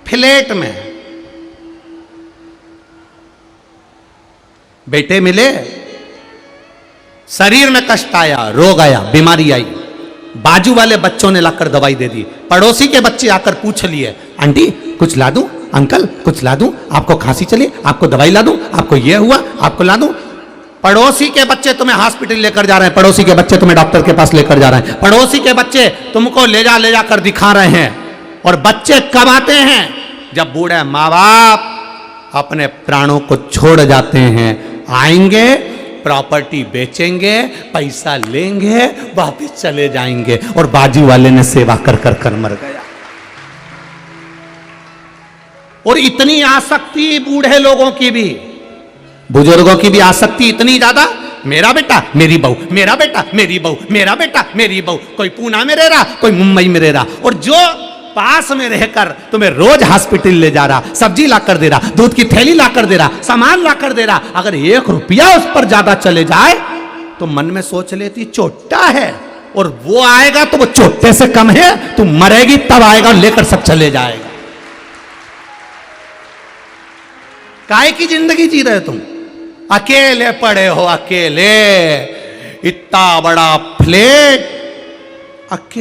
फ्लैट में। बेटे मिले, शरीर में कष्ट आया, रोग आया, बीमारी आई, बाजू वाले बच्चों ने लाकर दवाई दे दी। पड़ोसी के बच्चे आकर पूछ लिए, आंटी कुछ ला दूं, अंकल कुछ ला दूं, आपको खांसी चली, आपको दवाई ला दूं, आपको यह हुआ, आपको ला दूं। पड़ोसी के बच्चे तुम्हें हॉस्पिटल लेकर जा रहे हैं, पड़ोसी के बच्चे तुम्हें डॉक्टर के पास लेकर जा रहे हैं, पड़ोसी के बच्चे तुमको ले जाकर दिखा रहे हैं। और बच्चे कब आते हैं, जब बूढ़े माँ बाप अपने प्राणों को छोड़ जाते हैं। आएंगे, प्रॉपर्टी बेचेंगे, पैसा लेंगे, वापिस चले जाएंगे। और बाजू वाले ने सेवा कर मर गया। और इतनी आसक्ति बूढ़े लोगों की भी, बुजुर्गों की भी आसक्ति इतनी ज्यादा, मेरा बेटा मेरी बहू, मेरा बेटा मेरी बहू, मेरा बेटा मेरी बहू। कोई पूना में रह रहा, कोई मुंबई में रह रहा, और जो पास में रहकर तुम्हें रोज हॉस्पिटल ले जा रहा, सब्जी लाकर दे रहा, दूध की थैली लाकर दे रहा, सामान लाकर दे रहा, अगर 1 रुपया उस पर ज्यादा चले जाए तो मन में सोच लेती चोट्टा है, और वो आएगा तो वो चोट्टे से कम है, तू मरेगी तब आएगा और लेकर सब चले जाएगा। काहे की जिंदगी जी रहे तुम, अकेले पड़े हो, अकेले, इतना बड़ा फ्लैट, अकेले।